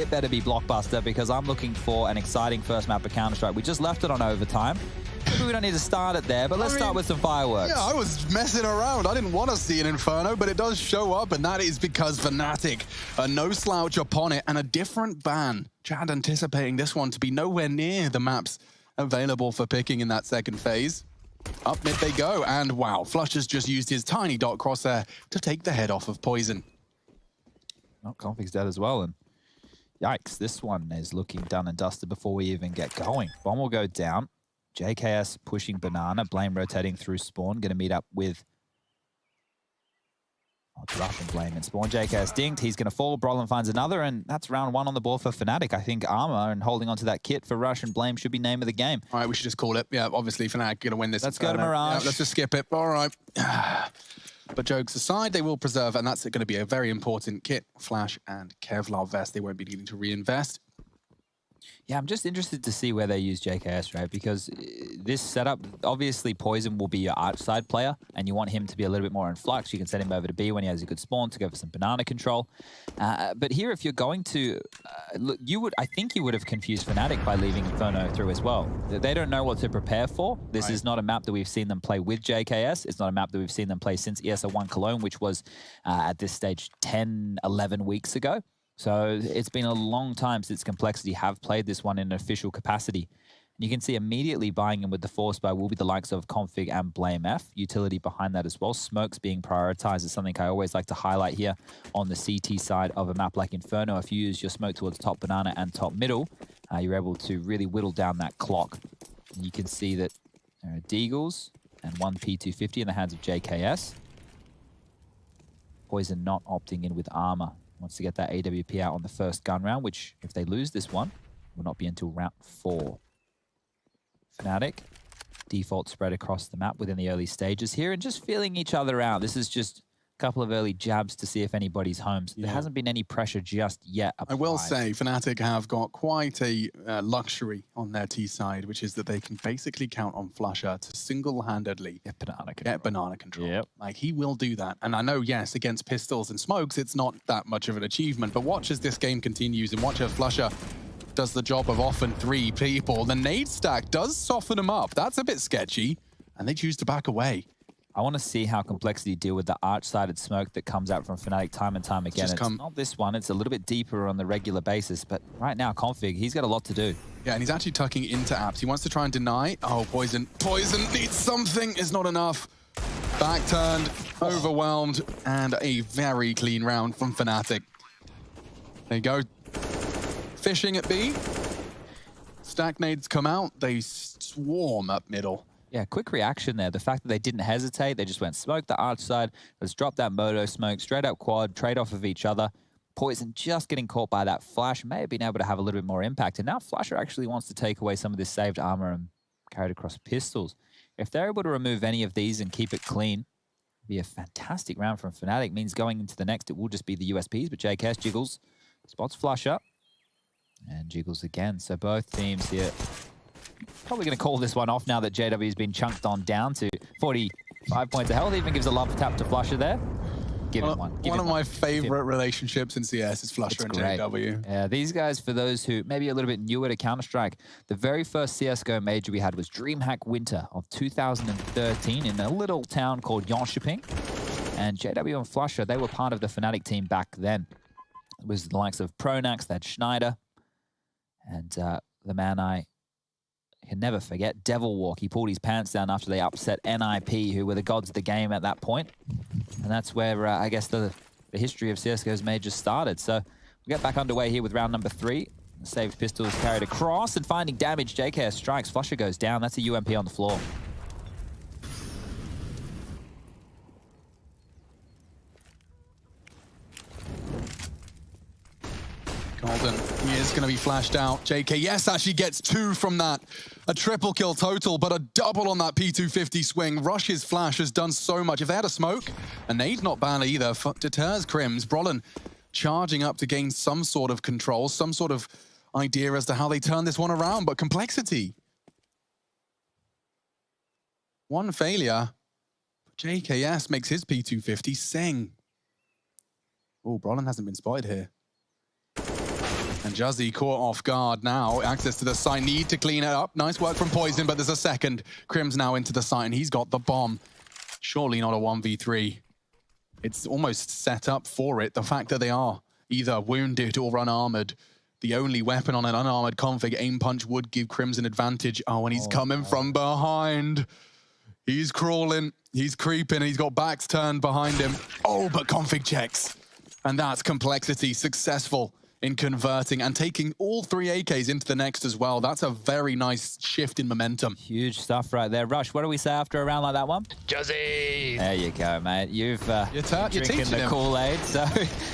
it better be blockbuster because I'm looking for an exciting first map of Counter-Strike. We just left it on overtime. Maybe we don't need to start it there, but let's start with some fireworks. Yeah, I was messing around. I didn't want to see an Inferno, but it does show up, and that is because Fnatic are no slouch upon it, and a different ban. Chad anticipating this one to be nowhere near the maps available for picking in that second phase. Up mid they go, and wow, Flusher's just used his tiny dot crosshair to take the head off of Poison. Oh, Config's dead as well, and yikes, this one is looking done and dusted before we even get going. Bomb will go down. JKS pushing Banana, Blame rotating through Spawn, going to meet up with it's Russian Blame and Spawn. JKS dinked, he's going to fall, Brolin finds another, and that's round one on the board for Fnatic. I think Armor and holding onto that kit for Russian Blame should be name of the game. All right, we should just call it. Yeah, obviously Fnatic going to win this. Let's go to Mirage. Yeah, let's just skip it. All right. But jokes aside, they will preserve, and that's going to be a very important kit. Flash and Kevlar vest, they won't be needing to reinvest. Yeah, I'm just interested to see where they use JKS, right? Because this setup, obviously Poison will be your arch side player, and you want him to be a little bit more in flux. You can send him over to B when he has a good spawn to go for some banana control. But here, if you're going to, look, I think you would have confused Fnatic by leaving Inferno through as well. They don't know what to prepare for. This is not a map that we've seen them play with JKS. It's not a map that we've seen them play since ESL One Cologne, which was at this stage 10, 11 weeks ago. So it's been a long time since Complexity have played this one in an official capacity. And you can see immediately buying in with the force buy will be the likes of Config and Blame F. Utility behind that as well. Smokes being prioritized is something I always like to highlight here on the CT side of a map like Inferno. If you use your smoke towards top banana and top middle, you're able to really whittle down that clock. And you can see that there are Deagles and one P250 in the hands of JKS. Poison not opting in with Armor. Wants to get that AWP out on the first gun round, which, if they lose this one, will not be until round 4. Fnatic, default spread across the map within the early stages here, and just feeling each other out. This is just a couple of early jabs to see if anybody's home. So there hasn't been any pressure just yet applied. I will say, Fnatic have got quite a luxury on their T side, which is that they can basically count on Flusher to single-handedly get banana control. Yep. Like, he will do that. And I know, yes, against pistols and smokes, it's not that much of an achievement, but watch as this game continues and watch as Flusher does the job of often 3 people. The nade stack does soften him up. That's a bit sketchy, and they choose to back away. I want to see how Complexity deal with the arch-sided smoke that comes out from Fnatic time and time again. It's not this one. It's a little bit deeper on the regular basis. But right now, Config, he's got a lot to do. Yeah, and he's actually tucking into apps. He wants to try and deny. Oh, Poison. Poison needs something. Is not enough. Back turned, overwhelmed, and a very clean round from Fnatic. There you go. Fishing at B. Stack nades come out. They swarm up middle. Yeah, quick reaction there. The fact that they didn't hesitate, they just went smoke the arch side, let's drop that moto smoke, straight up quad, trade off of each other. Poison just getting caught by that flash, may have been able to have a little bit more impact. And now Flasher actually wants to take away some of this saved armor and carry it across pistols. If they're able to remove any of these and keep it clean, it'd be a fantastic round from Fnatic. Means going into the next, it will just be the USPs, but JKS jiggles, spots Flusher, and jiggles again. So both teams here probably going to call this one off now that JW has been chunked on down to 45 points of health. Even gives a love tap to Flusher there. Give him one. One of my favorite relationships in CS is Flusher and JW. Yeah, these guys, for those who maybe a little bit newer to Counter-Strike, the very first CSGO major we had was DreamHack Winter of 2013 in a little town called Jönköping. And JW and Flusher, they were part of the Fnatic team back then. It was the likes of Pronax, they had Schneider, and the man I can never forget, Devil Walk. He pulled his pants down after they upset NIP, who were the gods of the game at that point. And that's where, I guess, the history of CSGO's majors started. So we get back underway here with round number 3. The saved pistol is carried across and finding damage. JKS strikes. Flusher goes down. That's a UMP on the floor. Golden, he is going to be flashed out. JKS actually gets 2 from that. A triple kill total, but a double on that P250 swing. Rush's flash has done so much. If they had a smoke, a nade not bad either. Deters Crims. Brolin charging up to gain some sort of control, some sort of idea as to how they turn this one around, but Complexity. One failure. JKS makes his P250 sing. Oh, Brolin hasn't been spotted here. And Juzzy caught off guard now. Access to the site, need to clean it up. Nice work from Poison, but there's a second. Crim's now into the site, and he's got the bomb. Surely not a 1v3. It's almost set up for it. The fact that they are either wounded or unarmored. The only weapon on an unarmored config, aim punch, would give Crims an advantage. Oh, and he's coming from behind. He's crawling, he's creeping, he's got backs turned behind him. Oh, but config checks. And that's Complexity successful in converting and taking all 3 AKs into the next as well. That's a very nice shift in momentum. Huge stuff right there. Rush, what do we say after a round like that one? Juzzy! There you go, mate. You've You're drinking the Kool-Aid. So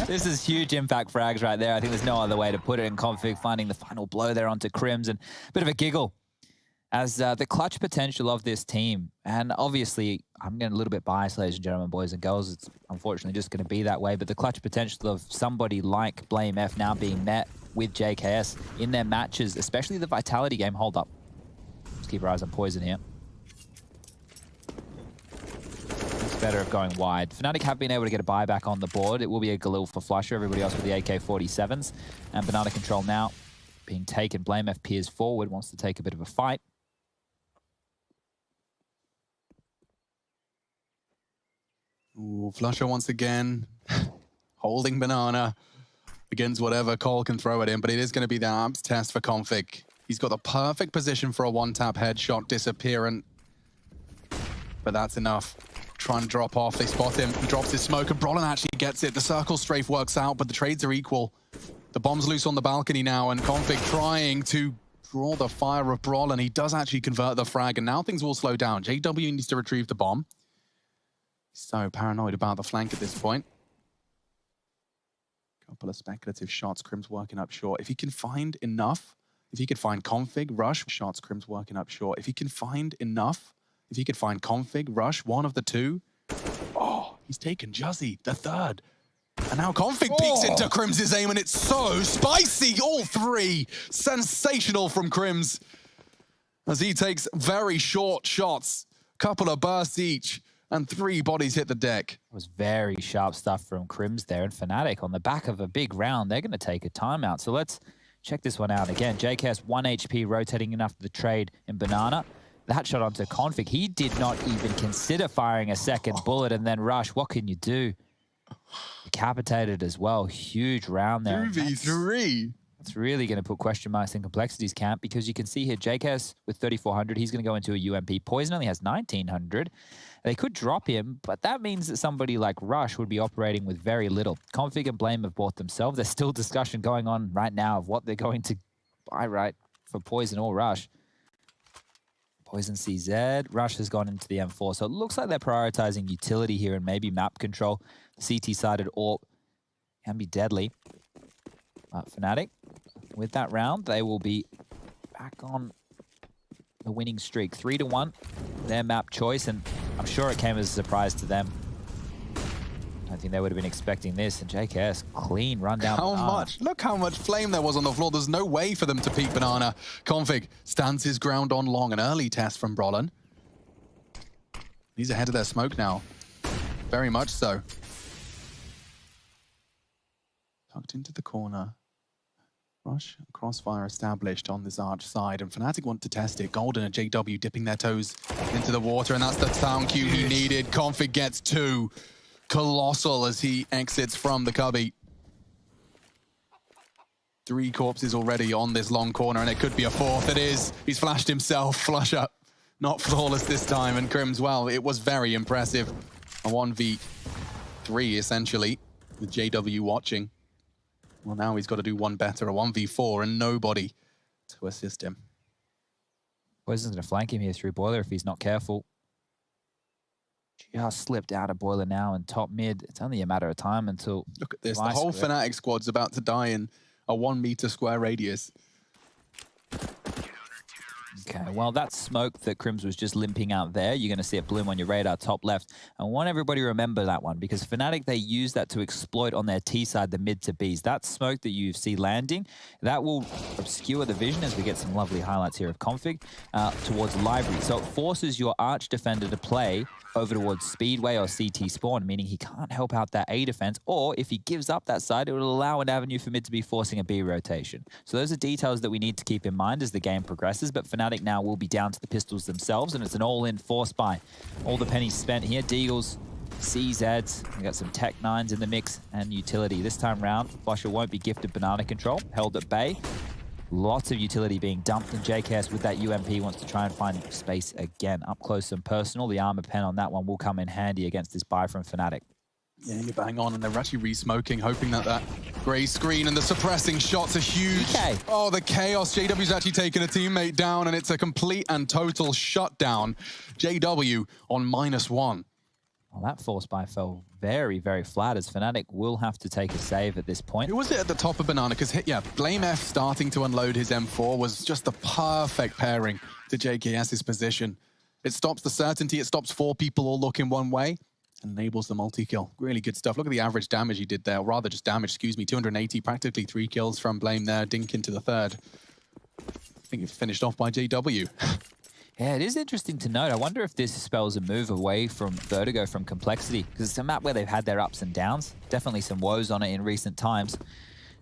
this is huge impact frags right there. I think there's no other way to put it in config, finding the final blow there onto Crims, and a bit of a giggle as the clutch potential of this team. And obviously, I'm getting a little bit biased, ladies and gentlemen, boys and girls. It's unfortunately just going to be that way. But the clutch potential of somebody like BlameF now being met with JKS in their matches, especially the Vitality game. Hold up. Let's keep our eyes on Poison here. It's better of going wide. Fnatic have been able to get a buyback on the board. It will be a Galil for Flusher. Everybody else with the AK-47s. And Banana control now being taken. BlameF peers forward, wants to take a bit of a fight. Ooh, Flusher once again, holding Banana against whatever Cole can throw at him, but it is going to be the abs test for Config. He's got the perfect position for a one-tap headshot disappearance, but that's enough. Trying to drop off, they spot him, he drops his smoke, and Brolin actually gets it. The circle strafe works out, but the trades are equal. The bomb's loose on the balcony now, and Config trying to draw the fire of Brolin. He does actually convert the frag, and now things will slow down. JW needs to retrieve the bomb. So paranoid about the flank at this point. Couple of speculative shots. Crim's working up short. If he can find enough, if he could find config, rush, shots, Crim's working up short. If he can find enough, if he could find config, rush, one of the two. Oh, he's taken Juzzy, the third. And now config peeks into Crim's aim, and it's so spicy. All 3. Sensational from Crims. As he takes very short shots. Couple of bursts each. And 3 bodies hit the deck. It was very sharp stuff from Crims there, and Fnatic on the back of a big round. They're going to take a timeout. So let's check this one out again. JKS 1 HP rotating in after the trade in Banana. That shot onto Config. He did not even consider firing a second bullet, and then Rush. What can you do? Decapitated as well. Huge round there. 2v3. It's really going to put question marks in Complexity's camp, because you can see here JKS with 3,400. He's going to go into a UMP. Poison only has 1,900. They could drop him, but that means that somebody like Rush would be operating with very little. Config and Blame have bought themselves. There's still discussion going on right now of what they're going to buy right for Poison or Rush. Poison CZ. Rush has gone into the M4. So it looks like they're prioritizing utility here and maybe map control. The CT-sided AWP can be deadly. Fnatic, with that round, they will be back on the winning streak. 3-1, their map choice, and I'm sure it came as a surprise to them. I think they would have been expecting this, and JKS, clean rundown. How much? Look how much flame there was on the floor. There's no way for them to peek Banana. Config stands his ground on long. An early test from Brolin. He's ahead of their smoke now. Very much so. Tucked into the corner. Rush, crossfire established on this arch side, and Fnatic want to test it. Golden and JW dipping their toes into the water, and that's the sound cue he needed. Config gets 2. Colossal as he exits from the cubby. 3 corpses already on this long corner, and it could be a 4th. It is. He's flashed himself. Flusher, not flawless this time, and Crims, well, it was very impressive. A 1v3, essentially, with JW watching. Well, now he's got to do one better, a 1v4, and nobody to assist him. Poison's going to flank him here through Boiler if he's not careful. Just slipped out of Boiler now and top mid. It's only a matter of time until... Look at this. The whole Fnatic squad's about to die in a 1 meter square radius. Okay, well, that smoke that Crims was just limping out there, you're going to see it bloom on your radar top left. I want everybody to remember that one because Fnatic, they use that to exploit on their T side, the mid to Bs. That smoke that you see landing, that will obscure the vision as we get some lovely highlights here of config towards library. So it forces your arch defender to play over towards Speedway or CT spawn, meaning he can't help out that A defense, or if he gives up that side, it will allow an avenue for mid to be forcing a B rotation. So those are details that we need to keep in mind as the game progresses, but Fnatic now will be down to the pistols themselves, and it's an all-in force buy. All the pennies spent here. Deagles, CZs, we got some Tech 9s in the mix, and utility. This time round, flusha won't be gifted banana control, held at bay. Lots of utility being dumped, and JKS with that UMP wants to try and find space again. Up close and personal, the armor pen on that one will come in handy against this buy from Fnatic. Yeah, you're bang on, and they're actually re-smoking, hoping that that grey screen and the suppressing shots are huge. Okay. Oh, the chaos. JW's actually taken a teammate down, and it's a complete and total shutdown. JW on -1. Well, that force buy fell very, very flat as Fnatic will have to take a save at this point. Who was it at the top of Banana? Because, yeah, BlameF starting to unload his M4 was just the perfect pairing to JKS's position. It stops the certainty, it stops 4 people all looking one way, and enables the multi-kill. Really good stuff. Look at the average damage he did there, or rather just damage, excuse me, 280, practically 3 kills from Blame there, Dink into the third. I think it's finished off by JW. Yeah, it is interesting to note. I wonder if this spells a move away from Vertigo from Complexity, because it's a map where they've had their ups and downs. Definitely some woes on it in recent times.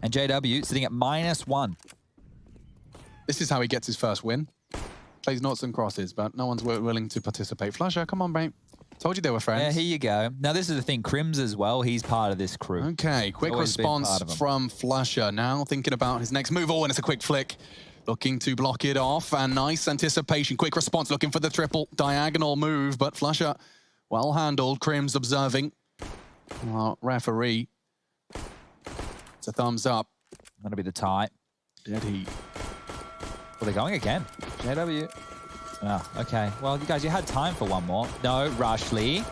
And JW sitting at -1. This is how he gets his first win. Plays noughts and crosses, but no one's willing to participate. flusha, come on, mate. Told you they were friends. Yeah, here you go. Now, this is the thing. Crims as well. He's part of this crew. Okay, quick response from flusha. Now thinking about his next move. Oh, and it's a quick flick. Looking to block it off, and nice anticipation. Quick response, looking for the triple diagonal move, but flusha, well handled. Crims observing. Referee. It's a thumbs up. That'll be the tie. Dead heat. Well, they're going again. JW. Oh, okay. Well, you guys, you had time for one more. No, Rushley.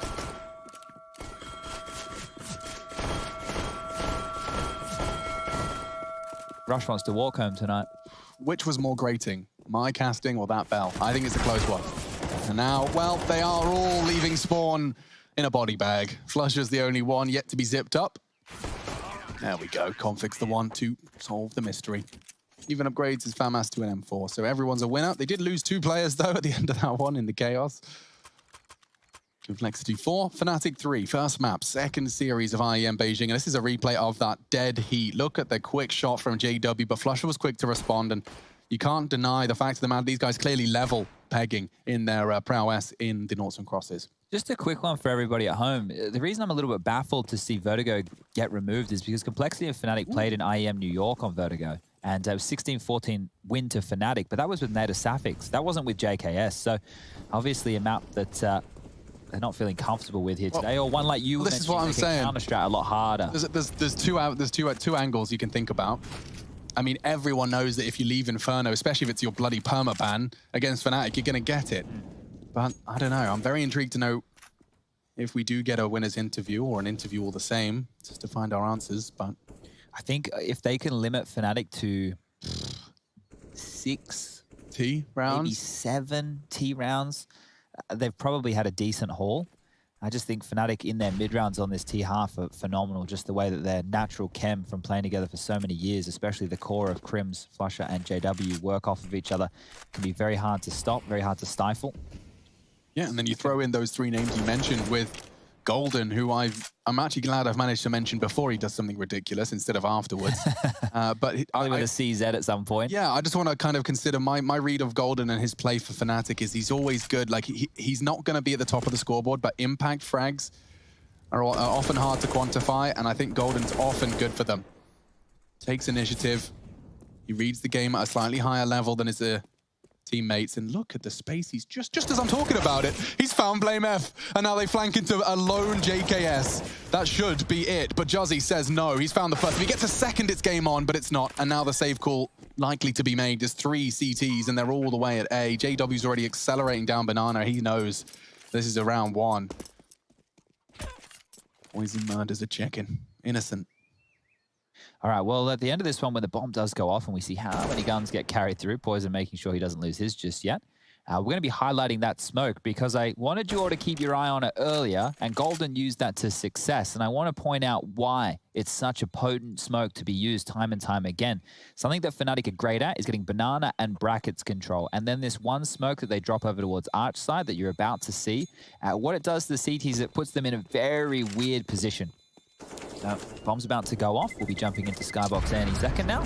Rush wants to walk home tonight. Which was more grating, my casting or that bell? I think it's a close one. And now, well, they are all leaving spawn in a body bag. flusha's the only one yet to be zipped up. There we go. Config's the one to solve the mystery. Even upgrades his FAMAS to an M4, so everyone's a winner. They did lose 2 players, though, at the end of that one in the chaos. Complexity 4, Fnatic 3, first map, second series of IEM Beijing, and this is a replay of that dead heat. Look at the quick shot from JW, but flusha was quick to respond, and you can't deny the fact of the matter, these guys clearly level pegging in their prowess in the noughts and crosses. Just a quick one for everybody at home. The reason I'm a little bit baffled to see Vertigo get removed is because Complexity and Fnatic played in IEM New York on Vertigo, and it was 16-14 win to Fnatic, but that was with Native Sapphics. That wasn't with JKS, so obviously a map that they're not feeling comfortable with here today, or one like you this is what I'm saying. Counter-strat a lot harder. There's two angles you can think about. I mean, everyone knows that if you leave Inferno, especially if it's your bloody permaban against Fnatic, you're going to get it. But I don't know. I'm very intrigued to know if we do get a winner's interview or an interview all the same, just to find our answers. But I think if they can limit Fnatic to 6 T rounds, maybe 7 T rounds, they've probably had a decent haul. I just think Fnatic in their mid-rounds on this T half are phenomenal, just the way that their natural chem from playing together for so many years, especially the core of Crims, flusha, and JW work off of each other, can be very hard to stop, very hard to stifle. Yeah, and then you throw in those 3 names you mentioned with Golden, who I'm actually glad I've managed to mention before he does something ridiculous instead of afterwards. But I with a CZ at some point. Yeah, I just want to kind of consider my read of Golden and his play for Fnatic is he's always good. Like he's not going to be at the top of the scoreboard, but impact frags are often hard to quantify, and I think Golden's often good for them. Takes initiative. He reads the game at a slightly higher level than his teammates, and look at the space. He's just as I'm talking about it, he's found BlameF, and now they flank into a lone JKS. That should be it, but Juzzy says no. He's found the first. If he gets a second, it's game on, but it's not. And now the save call likely to be made. There's 3 CTs, and they're all the way at A. JW's already accelerating down Banana. He knows this is a round 1. Poison murders a chicken. Innocent. All right, well, at the end of this one, when the bomb does go off and we see how many guns get carried through, Poison making sure he doesn't lose his just yet. We're going to be highlighting that smoke because I wanted you all to keep your eye on it earlier, and Golden used that to success. And I want to point out why it's such a potent smoke to be used time and time again. Something that Fnatic are great at is getting banana and brackets control. And then this one smoke that they drop over towards Arch side that you're about to see, what it does to the CT is it puts them in a very weird position. Bomb's about to go off. We'll be jumping into Skybox any second now.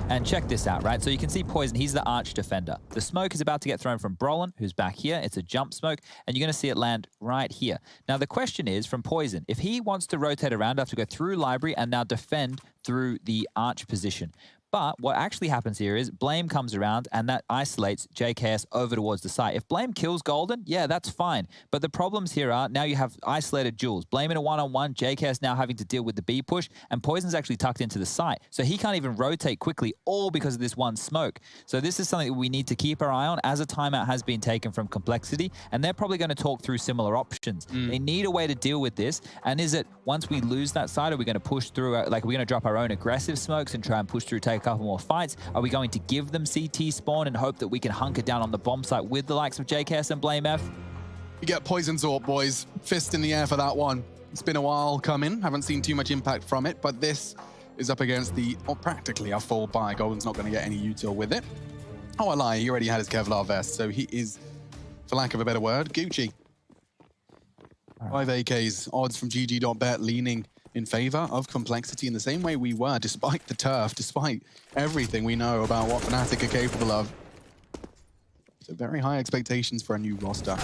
And check this out, right? So you can see Poison, he's the Arch defender. The smoke is about to get thrown from Brolin, who's back here. It's a jump smoke, and you're going to see it land right here. Now, the question is, from Poison, if he wants to rotate around, have to go through Library and now defend through the Arch position. But what actually happens here is Blame comes around and that isolates JKS over towards the site. If Blame kills Golden, yeah, that's fine. But the problems here are now you have isolated Jules. Blame in a one-on-one, JKS now having to deal with the B push, and Poison's actually tucked into the site. So he can't even rotate quickly, all because of this one smoke. So this is something that we need to keep our eye on as a timeout has been taken from Complexity, and they're probably going to talk through similar options. They need a way to deal with this, and is it once we lose that side, are we going to push through, like we're going to drop our own aggressive smokes and try and push through, take a couple more fights? Are we going to give them CT spawn and hope that we can hunker down on the bomb site with the likes of JKS and Blame F? You get Poison's AWP, boys. Fist in the air for that one. It's been a while coming. Haven't seen too much impact from it, but this is up against the, practically a full buy. Golden's not going to get any util with it. Oh, I lie. He already had his Kevlar vest, so he is, for lack of a better word, Gucci. Right. 5 AKs, odds from GG.bet leaning in favor of Complexity in the same way we were, despite the turf, despite everything we know about what Fnatic are capable of. So very high expectations for a new roster.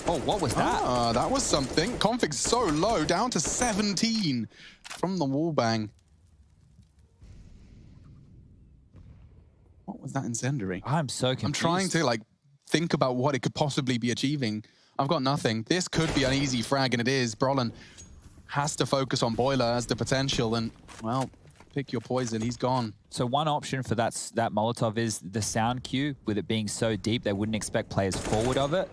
Oh, what was that? Ah, that was something. Config's so low, down to 17 from the wallbang. What was that incendiary? I'm so confused. I'm trying to think about what it could possibly be achieving. I've got nothing. This could be an easy frag, and it is. Brolin has to focus on Boiler as the potential, and, well, pick your poison. He's gone. So one option for that Molotov is the sound cue. With it being so deep, they wouldn't expect players forward of it.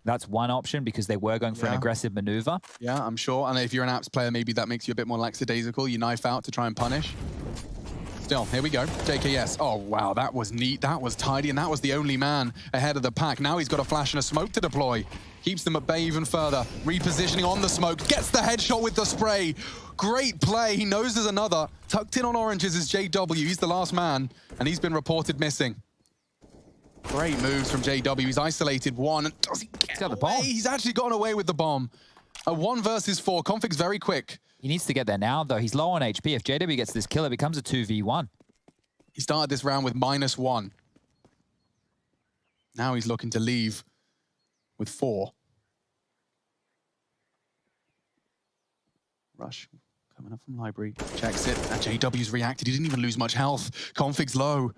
That's one option because they were going for an aggressive maneuver. Yeah, I'm sure. And if you're an apps player, maybe that makes you a bit more lackadaisical. You knife out to try and punish. Still, here we go. JKS. Oh, wow, that was neat. That was tidy, and that was the only man ahead of the pack. Now he's got a flash and a smoke to deploy. Keeps them at bay even further. Repositioning on the smoke. Gets the headshot with the spray. Great play. He knows there's another. Tucked in on oranges is JW. He's the last man, and he's been reported missing. Great moves from JW. He's isolated one. And does he get the bomb? He's actually gotten away with the bomb. A 1 versus 4. Config's very quick. He needs to get there now, though. He's low on HP. If JW gets this kill, it becomes a 2v1. He started this round with -1. Now he's looking to leave with 4. Rush coming up from Library. Checks it. And JW's reacted. He didn't even lose much health. Config's low.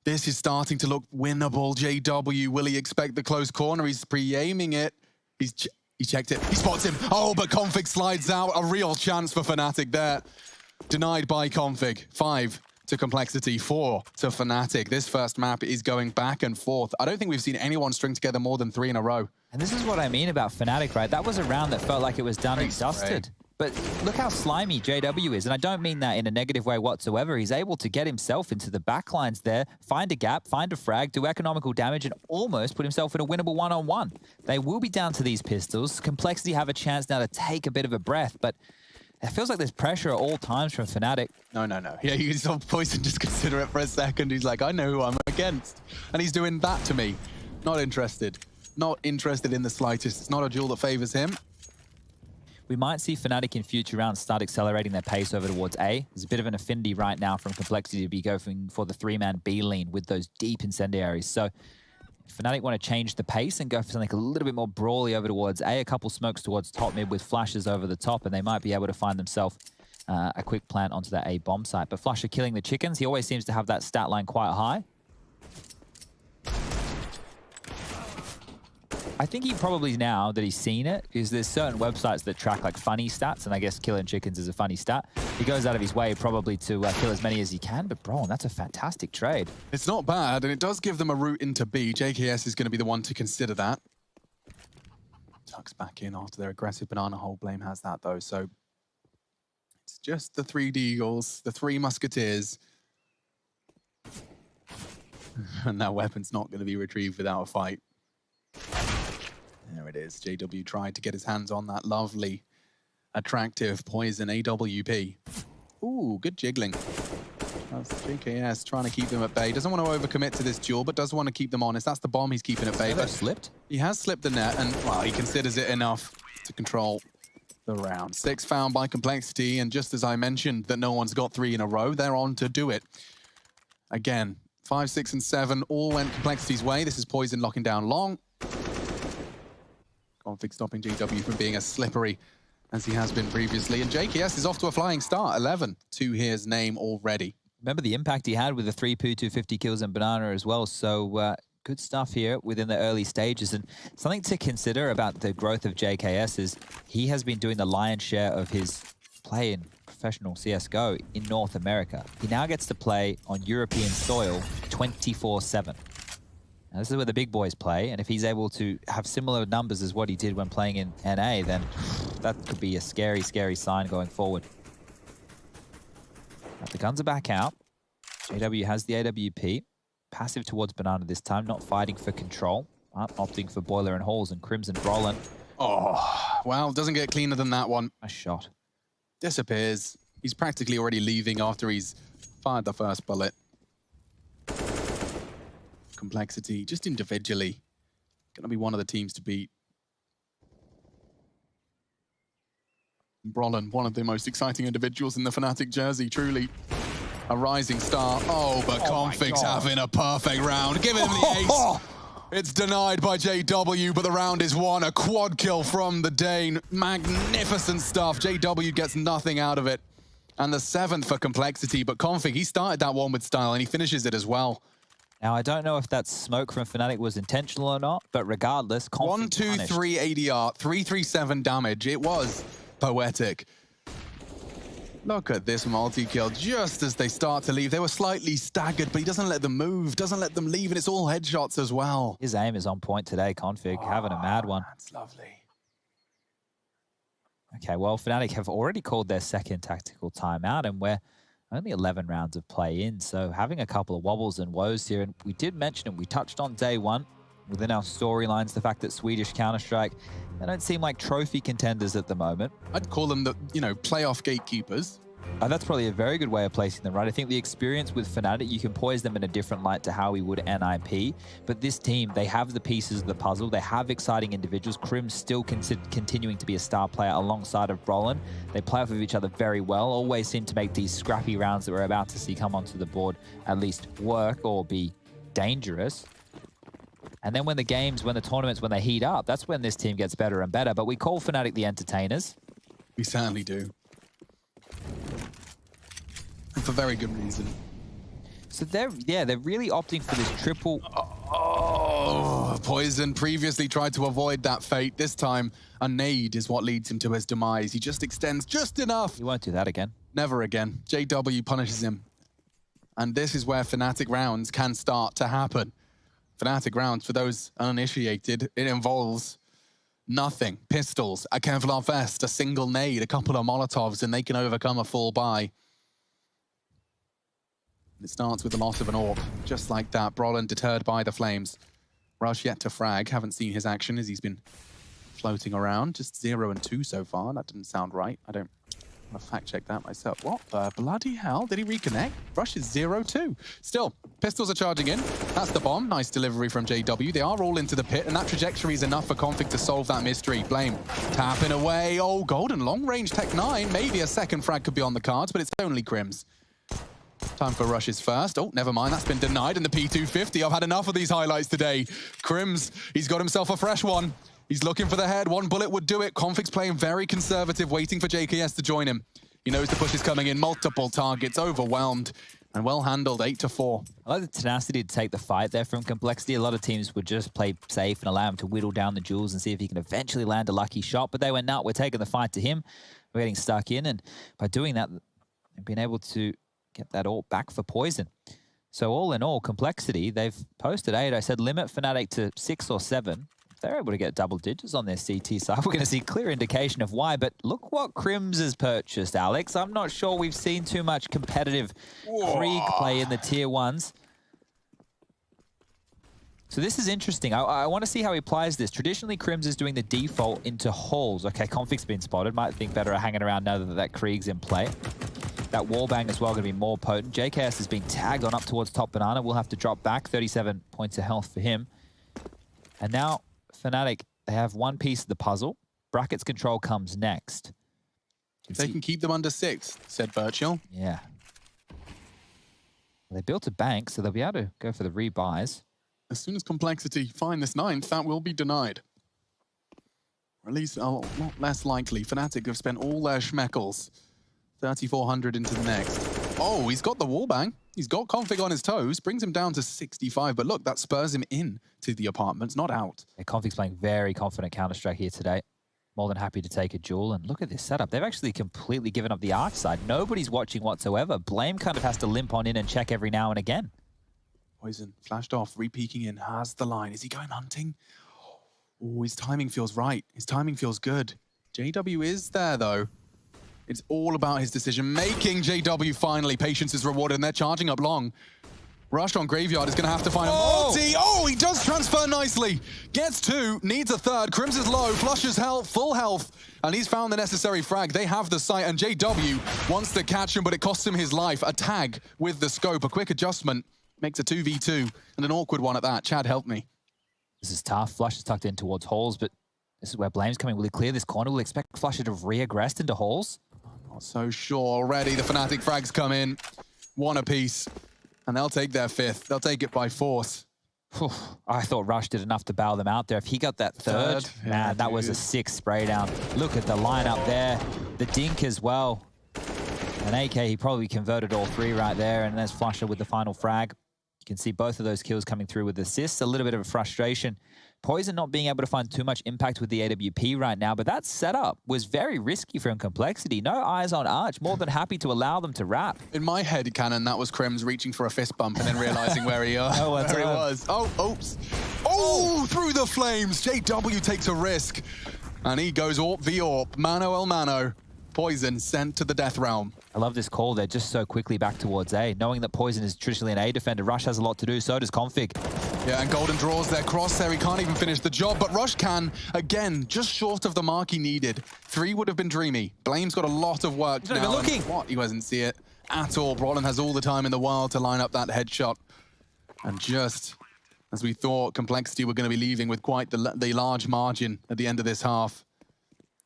This is starting to look winnable. JW, will he expect the close corner? He's pre-aiming it. He checked it. He spots him. Oh, but Config slides out. A real chance for Fnatic there. Denied by Config. 5 to Complexity, 4 to Fnatic. This first map is going back and forth. I don't think we've seen anyone string together more than 3 in a row. And this is what I mean about Fnatic, right? That was a round that felt like it was done and dusted. But look how slimy JW is, and I don't mean that in a negative way whatsoever. He's able to get himself into the backlines there, find a gap, find a frag, do economical damage, and almost put himself in a winnable one-on-one. They will be down to these pistols. Complexity have a chance now to take a bit of a breath, but it feels like there's pressure at all times from Fnatic. No. Yeah, you saw Poison just consider it for a second. He's like, I know who I'm against. And he's doing that to me. Not interested. Not interested in the slightest. It's not a duel that favors him. We might see Fnatic in future rounds start accelerating their pace over towards A. There's a bit of an affinity right now from Complexity to be going for the 3-man B lean with those deep incendiaries. So if Fnatic want to change the pace and go for something a little bit more brawly over towards A, a couple smokes towards top mid with flashes over the top, and they might be able to find themselves a quick plant onto that A bomb site. But Flusher killing the chickens, he always seems to have that stat line quite high. I think he probably, now that he's seen it, because there's certain websites that track like funny stats, and I guess killing chickens is a funny stat. He goes out of his way probably to kill as many as he can, but bro, that's a fantastic trade. It's not bad, and it does give them a route into B. JKS is going to be the one to consider that. Tucks back in after their aggressive banana hole. Blame has that though, so it's Just the 3 Deagles, the 3 Musketeers. And that weapon's not going to be retrieved without a fight. There it is. JW tried to get his hands on that lovely, attractive Poison AWP. Ooh, good jiggling. That's JKS trying to keep them at bay. Doesn't want to overcommit to this duel, but does want to keep them honest. That's the bomb he's keeping at bay. But slipped? He has slipped the net, and, well, he considers it enough to control the round. 6 found by Complexity, and just as I mentioned that no one's got 3 in a row, they're on to do it. Again, 5, 6, and 7 all went Complexity's way. This is Poison locking down long. Config stopping JW from being as slippery as he has been previously. And JKS is off to a flying start. 11 to his name already. Remember the impact he had with the 3 poo, 250 kills and Banana as well. So good stuff here within the early stages. And something to consider about the growth of JKS is he has been doing the lion's share of his play in professional CSGO in North America. He now gets to play on European soil 24/7. Now, this is where the big boys play, and if he's able to have similar numbers as what he did when playing in NA, then that could be a scary, scary sign going forward. Now, the guns are back out. JW has the AWP. Passive towards Banana this time, not fighting for control. Opting for Boiler and Halls and Crimson Brolin. Oh, well, doesn't get cleaner than that one. A shot. Disappears. He's practically already leaving after he's fired the first bullet. Complexity, just individually, gonna be one of the teams to beat. Brolin, one of the most exciting individuals in the Fnatic jersey, truly a rising star. Oh, but Config's having a perfect round. Give him the ace. It's denied by JW, but the round is won. A quad kill from the Dane. Magnificent stuff. JW gets nothing out of it. And the 7th for Complexity, but Config, he started that one with style and he finishes it as well. Now, I don't know if that smoke from Fnatic was intentional or not, but regardless, Config 1, 2, punished. 3 ADR, 337 damage. It was poetic. Look at this multi-kill just as they start to leave. They were slightly staggered, but he doesn't let them move, doesn't let them leave, and it's all headshots as well. His aim is on point today, Config, having a mad one. That's lovely. Okay, well, Fnatic have already called their second tactical timeout, and we're only 11 rounds of play in, so having a couple of wobbles and woes here. And we did mention, and we touched on day one within our storylines, the fact that Swedish Counter-Strike, they don't seem like trophy contenders at the moment. I'd call them the, playoff gatekeepers. That's probably a very good way of placing them, right? I think the experience with Fnatic, you can poise them in a different light to how we would NIP. But this team, they have the pieces of the puzzle. They have exciting individuals. Crim's still continuing to be a star player alongside of Brolin. They play off of each other very well. Always seem to make these scrappy rounds that we're about to see come onto the board at least work or be dangerous. And then when the tournaments, when they heat up, that's when this team gets better and better. But we call Fnatic the entertainers. We certainly do. And for very good reason. So they're really opting for this triple. Oh, Poison previously tried to avoid that fate. This time, a nade is what leads him to his demise. He just extends just enough. He won't do that again. Never again. JW punishes him. And this is where Fnatic rounds can start to happen. Fnatic rounds, for those uninitiated, it involves nothing. Pistols, a Kevlar vest, a single nade, a couple of Molotovs, and they can overcome a full buy. It starts with the loss of an AWP, just like that. Brolin deterred by the flames. Rush yet to frag. Haven't seen his action as he's been floating around. Just 0 and 2 so far. That didn't sound right. I don't want to fact check that myself. What the bloody hell? Did he reconnect? Rush is 0-2. Still, pistols are charging in. That's the bomb. Nice delivery from JW. They are all into the pit, and that trajectory is enough for Config to solve that mystery. Blame tapping away. Oh, golden long-range Tech 9. Maybe a second frag could be on the cards, but it's only Crims. Time for Rush's first. Oh, never mind. That's been denied in the P250. I've had enough of these highlights today. Crims, he's got himself a fresh one. He's looking for the head. One bullet would do it. Config's playing very conservative, waiting for JKS to join him. He knows the push is coming in. Multiple targets, overwhelmed, and well handled, 8-4. I like the tenacity to take the fight there from Complexity. A lot of teams would just play safe and allow him to whittle down the jewels and see if he can eventually land a lucky shot. But they went, no, we're taking the fight to him. We're getting stuck in. And by doing that, they've been able to get that all back for Poison. So all in all, Complexity, they've posted 8. I said limit Fnatic to 6 or 7. they're able to get double digits on their CT side, we're going to see clear indication of why. But look what Crims has purchased, Alex. I'm not sure we've seen too much competitive Krieg play in the tier 1s. So this is interesting. I want to see how he applies this. Traditionally, Crims is doing the default into halls. Okay, Config's been spotted. Might think better at hanging around now that Krieg's in play. That wallbang as well going to be more potent. JKS is being tagged on up towards top banana. We'll have to drop back. 37 points of health for him. And now Fnatic, they have one piece of the puzzle. Brackets control comes next. They can keep them under 6, said Virtual. Yeah. They built a bank, so they'll be able to go for the rebuys. As soon as Complexity find this 9th, that will be denied. Or at least a lot less likely. Fnatic have spent all their schmeckles. 3,400 into the next. Oh, he's got the wallbang. He's got Config on his toes, brings him down to 65. But look, that spurs him in to the apartments, not out. Yeah, Config's playing very confident Counter-Strike here today. More than happy to take a duel. And look at this setup. They've actually completely given up the arch side. Nobody's watching whatsoever. Blame kind of has to limp on in and check every now and again. Poison flashed off, re-peeking in, has the line. Is he going hunting? Oh, his timing feels right. His timing feels good. JW is there, though. It's all about his decision-making. JW finally. Patience is rewarded, and they're charging up long. Rush on Graveyard is going to have to find a multi. Oh, he does transfer nicely. Gets 2, needs a 3rd. Crims is low, flushes health, full health, and he's found the necessary frag. They have the sight, and JW wants to catch him, but it costs him his life. A tag with the scope, a quick adjustment. Makes a 2v2, and an awkward one at that. Chad, help me. This is tough. Flush is tucked in towards halls, but this is where Blame's coming. Will he clear this corner? Will he expect Flush to have re-aggressed into halls? Not so sure already. The Fnatic frags come in. 1 apiece. And they'll take their 5th. They'll take it by force. I thought Rush did enough to bail them out there. If he got that 3rd, man, yeah, that was a 6 spray down. Look at the lineup there. The dink as well. And AK, he probably converted all 3 right there. And there's Flusher with the final frag. You can see both of those kills coming through with assists. A little bit of a frustration. Poison not being able to find too much impact with the AWP right now, but that setup was very risky from Complexity. No eyes on Arch, more than happy to allow them to wrap. In my head canon, that was Crims reaching for a fist bump and then realizing where he was. Oh, oops. Oh, through the flames. JW takes a risk. And he goes AWP v AWP. Mano el mano. Poison sent to the death realm. I love this call. They're just so quickly back towards A. Knowing that Poison is traditionally an A defender, Rush has a lot to do, so does Config. Yeah, and Golden draws their crosshair. He can't even finish the job, but Rush can, again, just short of the mark he needed. 3 would have been dreamy. Blame's got a lot of work He's not even looking. What? He doesn't see it at all. Brolin has all the time in the world to line up that headshot. And just as we thought, Complexity were going to be leaving with quite the large margin at the end of this half.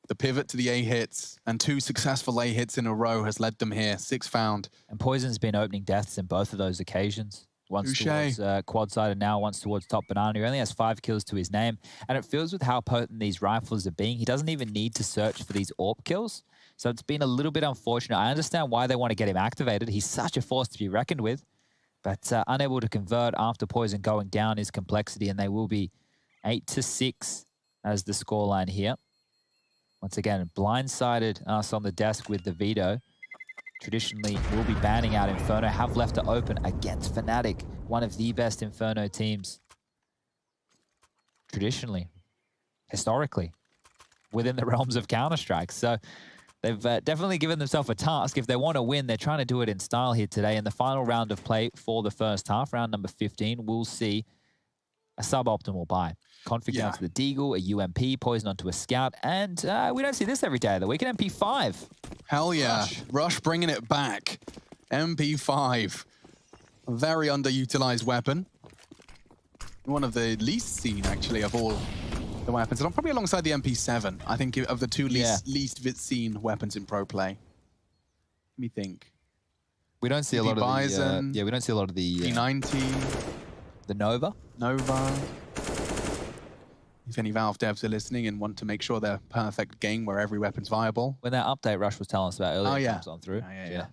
The pivot to the A hits, and 2 successful A hits in a row has led them here. 6 found. And Poison's been opening deaths in both of those occasions. Once towards quad side and now once towards top banana. He only has 5 kills to his name. And it feels with how potent these rifles are being, he doesn't even need to search for these AWP kills. So it's been a little bit unfortunate. I understand why they want to get him activated. He's such a force to be reckoned with. But unable to convert after Poison going down is Complexity, and they will be 8-6 as the scoreline here. Once again, blindsided us on the desk with the veto. Traditionally, we'll be banning out Inferno. Have left it open against Fnatic, one of the best Inferno teams. Traditionally, historically, within the realms of Counter-Strike. So they've definitely given themselves a task. If they want to win, they're trying to do it in style here today. In the final round of play for the first half, round number 15, we'll see a suboptimal buy. Config down to the Deagle, a UMP, Poison onto a Scout, and we don't see this every day of the week, an MP5. Hell yeah. Rush bringing it back. MP5. A very underutilized weapon. One of the least seen, actually, of all the weapons. And probably alongside the MP7, I think, of the 2 least seen weapons in pro play. Let me think. We don't see a lot of Bison, the... we don't see a lot of the... P90. The Nova. If any Valve devs are listening and want to make sure they're perfect game where every weapon's viable. When that update Rush was telling us about earlier comes on through. Yeah.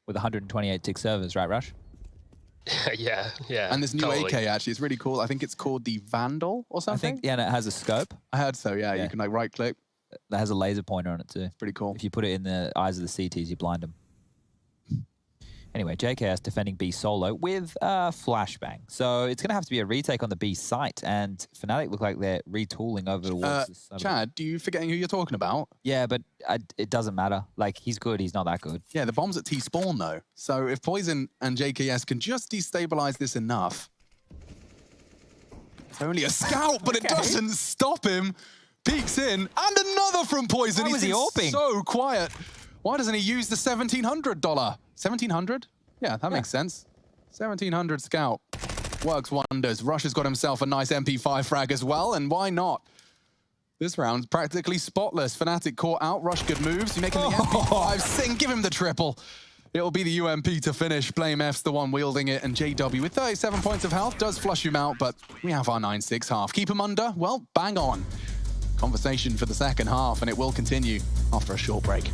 With 128 tick servers, right, Rush? yeah. And this new AK, actually, is really cool. I think it's called the Vandal or something. I think, yeah, and it has a scope. I heard so, yeah. You can like right-click. That has a laser pointer on it too. Pretty cool. If you put it in the eyes of the CTs, you blind them. Anyway, JKS defending B solo with flashbang. So it's going to have to be a retake on the B site, and Fnatic look like they're retooling over towards this. Chad, do you forgetting who you're talking about? Yeah, but it doesn't matter. Like, he's good, he's not that good. Yeah, the bomb's at T-spawn, though. So if Poison and JKS can just destabilize this enough... It's only a scout, but it doesn't stop him. Peeks in, and another from Poison. Why was he AWPing? So quiet. Why doesn't he use the $1,700? 1,700? Yeah, that makes sense. 1,700 scout. Works wonders. Rush has got himself a nice MP5 frag as well, and why not? This round's practically spotless. Fnatic caught out. Rush good moves. He's making the MP5 sing. Give him the triple. It'll be the UMP to finish. Blame F's the one wielding it, and JW with 37 points of health does flush him out, but we have our 9-6 half. Keep him under? Well, bang on. Conversation for the second half, and it will continue after a short break.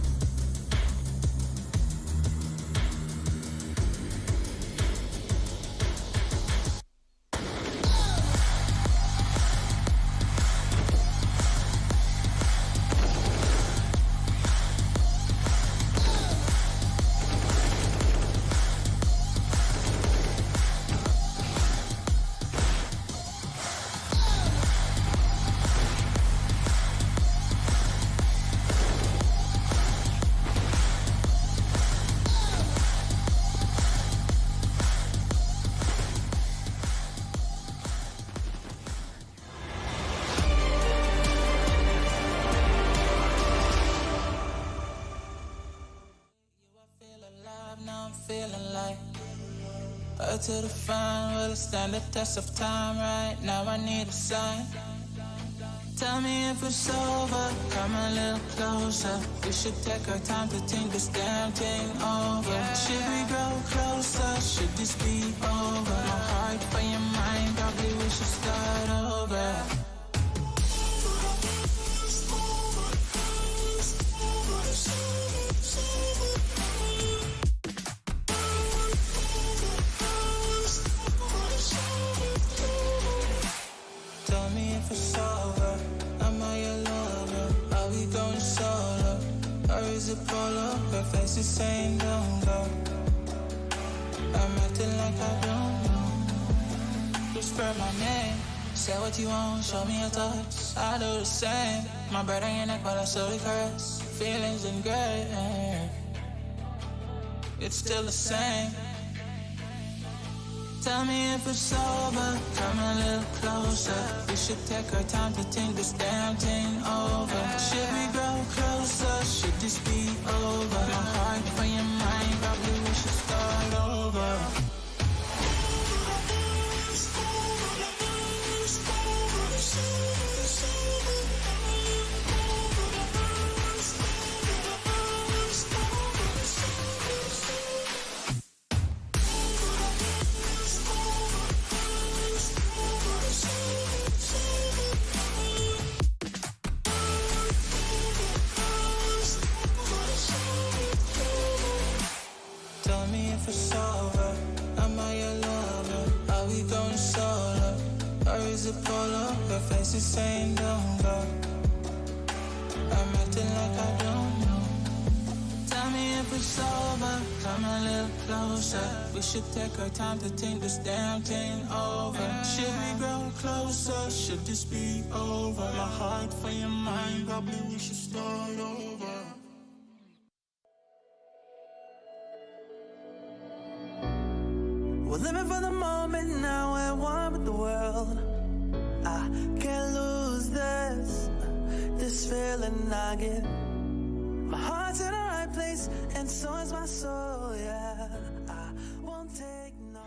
To the fun, will it stand the test of time? Right now I need a sign. Tell me if it's over, come a little closer. We should take our time to think this damn thing over. Should we grow closer? Should this be over? My heart for your mind, probably we should start over. It's over, am I your lover? Are we going solo? Or is it polo? Her face is saying don't go. I'm acting like I don't know. Whisper my name, say what you want, show me your thoughts. I do the same. My breath on your neck while I slowly caress. Feelings in gray, it's still the same. Tell me if it's over, come a little closer. We should take our time to think this damn thing over. Should we grow closer? Should this be over? My heart for your mind, probably we should start over. Is saying don't go. I'm acting like I don't know. Tell me if it's over, come a little closer. We should take our time to think this damn thing over. Should we grow closer? Should this be over? My heart for your mind, probably we should start over. We're living for the moment now, we're one with the world. I can't lose this feeling I get. My heart's in the right place, and so is my soul, yeah. I won't take no.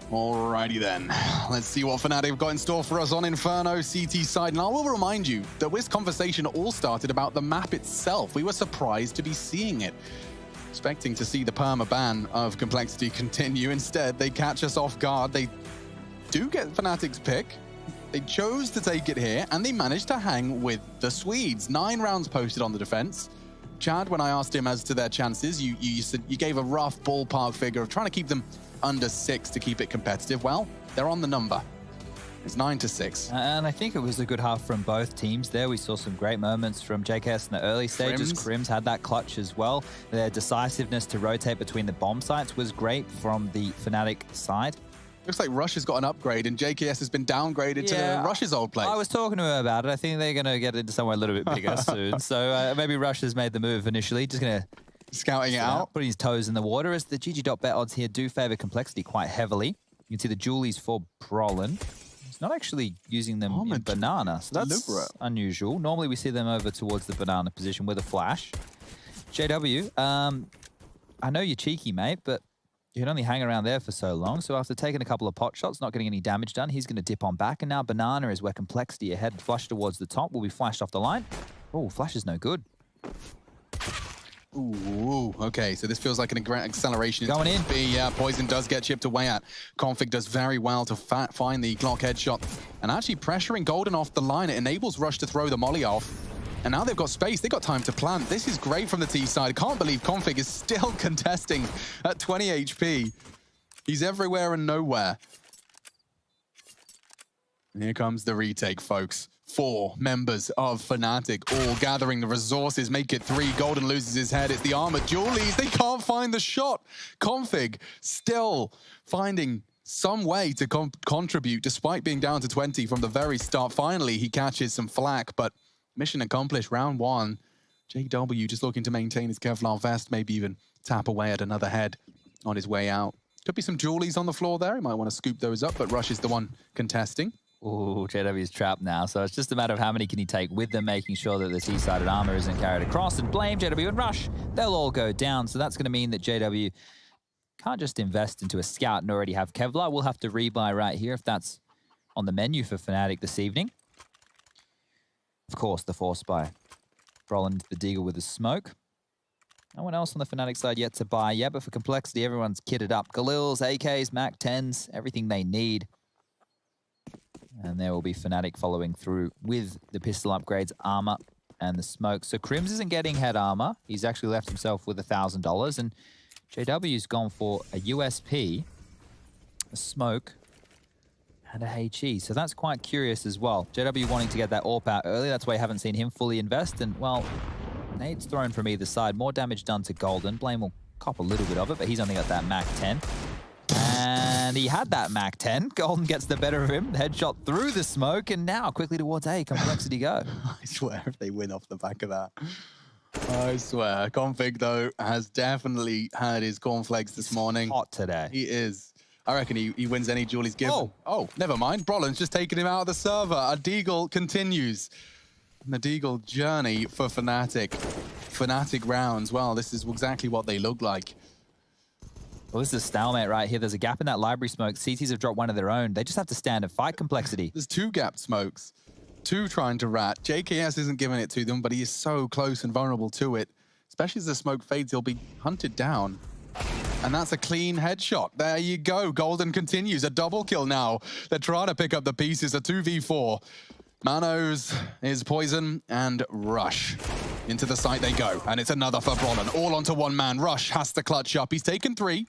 Alrighty then, let's see what Fnatic have got in store for us on Inferno CT side. And I will remind you that this conversation all started about the map itself. We were surprised to be seeing it. Expecting to see the perma ban of Complexity continue. Instead, they catch us off guard. They do get Fnatic's pick. They chose to take it here, and they managed to hang with the Swedes. 9 rounds posted on the defense. Chad, when I asked him as to their chances, you said you gave a rough ballpark figure of trying to keep them under 6 to keep it competitive. Well, they're on the number. It's 9-6. And I think it was a good half from both teams there. We saw some great moments from JKS in the early stages. Crims had that clutch as well. Their decisiveness to rotate between the bomb sites was great from the Fnatic side. Looks like Rush has got an upgrade and JKS has been downgraded to Rush's old place. I was talking to him about it. I think they're going to get into somewhere a little bit bigger soon. So maybe Rush has made the move initially. Just going to... Scouting it out. Putting his toes in the water, as the GG.bet odds here do favor Complexity quite heavily. You can see the Julies for Brolin. He's not actually using them in banana, so that's unusual. Normally we see them over towards the banana position with a flash. JW, I know you're cheeky, mate, but you can only hang around there for so long. So after taking a couple of pot shots, not getting any damage done, he's going to dip on back. And now banana is where Complexity ahead, flush towards the top, will be flashed off the line. Oh, flash is no good. Ooh, okay, so this feels like an acceleration. Going in. Yeah, Poison does get chipped away at. Config does very well to find the Glock headshot. And actually pressuring Golden off the line, it enables Rush to throw the molly off. And now they've got space, they've got time to plant. This is great from the T side. Can't believe Config is still contesting at 20 HP. He's everywhere and nowhere. And here comes the retake, folks. 4 members of Fnatic all gathering the resources, make it 3. Golden loses his head. It's the armored Julies. They can't find the shot. Config still finding some way to contribute despite being down to 20 from the very start. Finally, he catches some flak, but mission accomplished. Round 1. JW just looking to maintain his Kevlar vest, maybe even tap away at another head on his way out. Could be some Julies on the floor there. He might want to scoop those up, but Rush is the one contesting. Ooh, JW's trapped now, so it's just a matter of how many can he take with them, making sure that the T-sided armor isn't carried across, and Blame, JW, and Rush, they'll all go down. So that's going to mean that JW can't just invest into a scout and already have Kevlar. We'll have to rebuy right here if that's on the menu for Fnatic this evening. Of course, the force buy. Brolin into the Deagle with a smoke. No one else on the Fnatic side yet to buy yet, but for Complexity, everyone's kitted up. Galils, AKs, MAC-10s, everything they need. And there will be Fnatic following through with the pistol upgrades, armor, and the smoke. So Crims isn't getting head armor. He's actually left himself with $1,000. And JW's gone for a USP, a smoke, and a HE. So that's quite curious as well. JW wanting to get that AWP out early. That's why you haven't seen him fully invest. And, well, nades thrown from either side. More damage done to Golden. Blame will cop a little bit of it, but he's only got that MAC-10. And he had that MAC-10. Golden gets the better of him. Headshot through the smoke, and now quickly towards A. Complexity go. I swear if they win off the back of that. I swear. Config, though, has definitely had his cornflakes this morning. Hot today. He is. I reckon he wins any Julie's given. Oh, never mind. Brolin's just taken him out of the server. A Deagle continues. And the Deagle journey for Fnatic. Fnatic rounds. Well, this is exactly what they look like. Well, this is a stalemate right here. There's a gap in that library smoke. CTs have dropped one of their own. They just have to stand and fight Complexity. There's 2 gap smokes. 2 trying to rat. JKS isn't giving it to them, but he is so close and vulnerable to it. Especially as the smoke fades, he'll be hunted down. And that's a clean headshot. There you go. Golden continues. A double kill now. They're trying to pick up the pieces. A 2v4. Manos is Poison and Rush. Into the site they go, and it's another for Brolin. All onto one man. Rush has to clutch up. He's taken 3,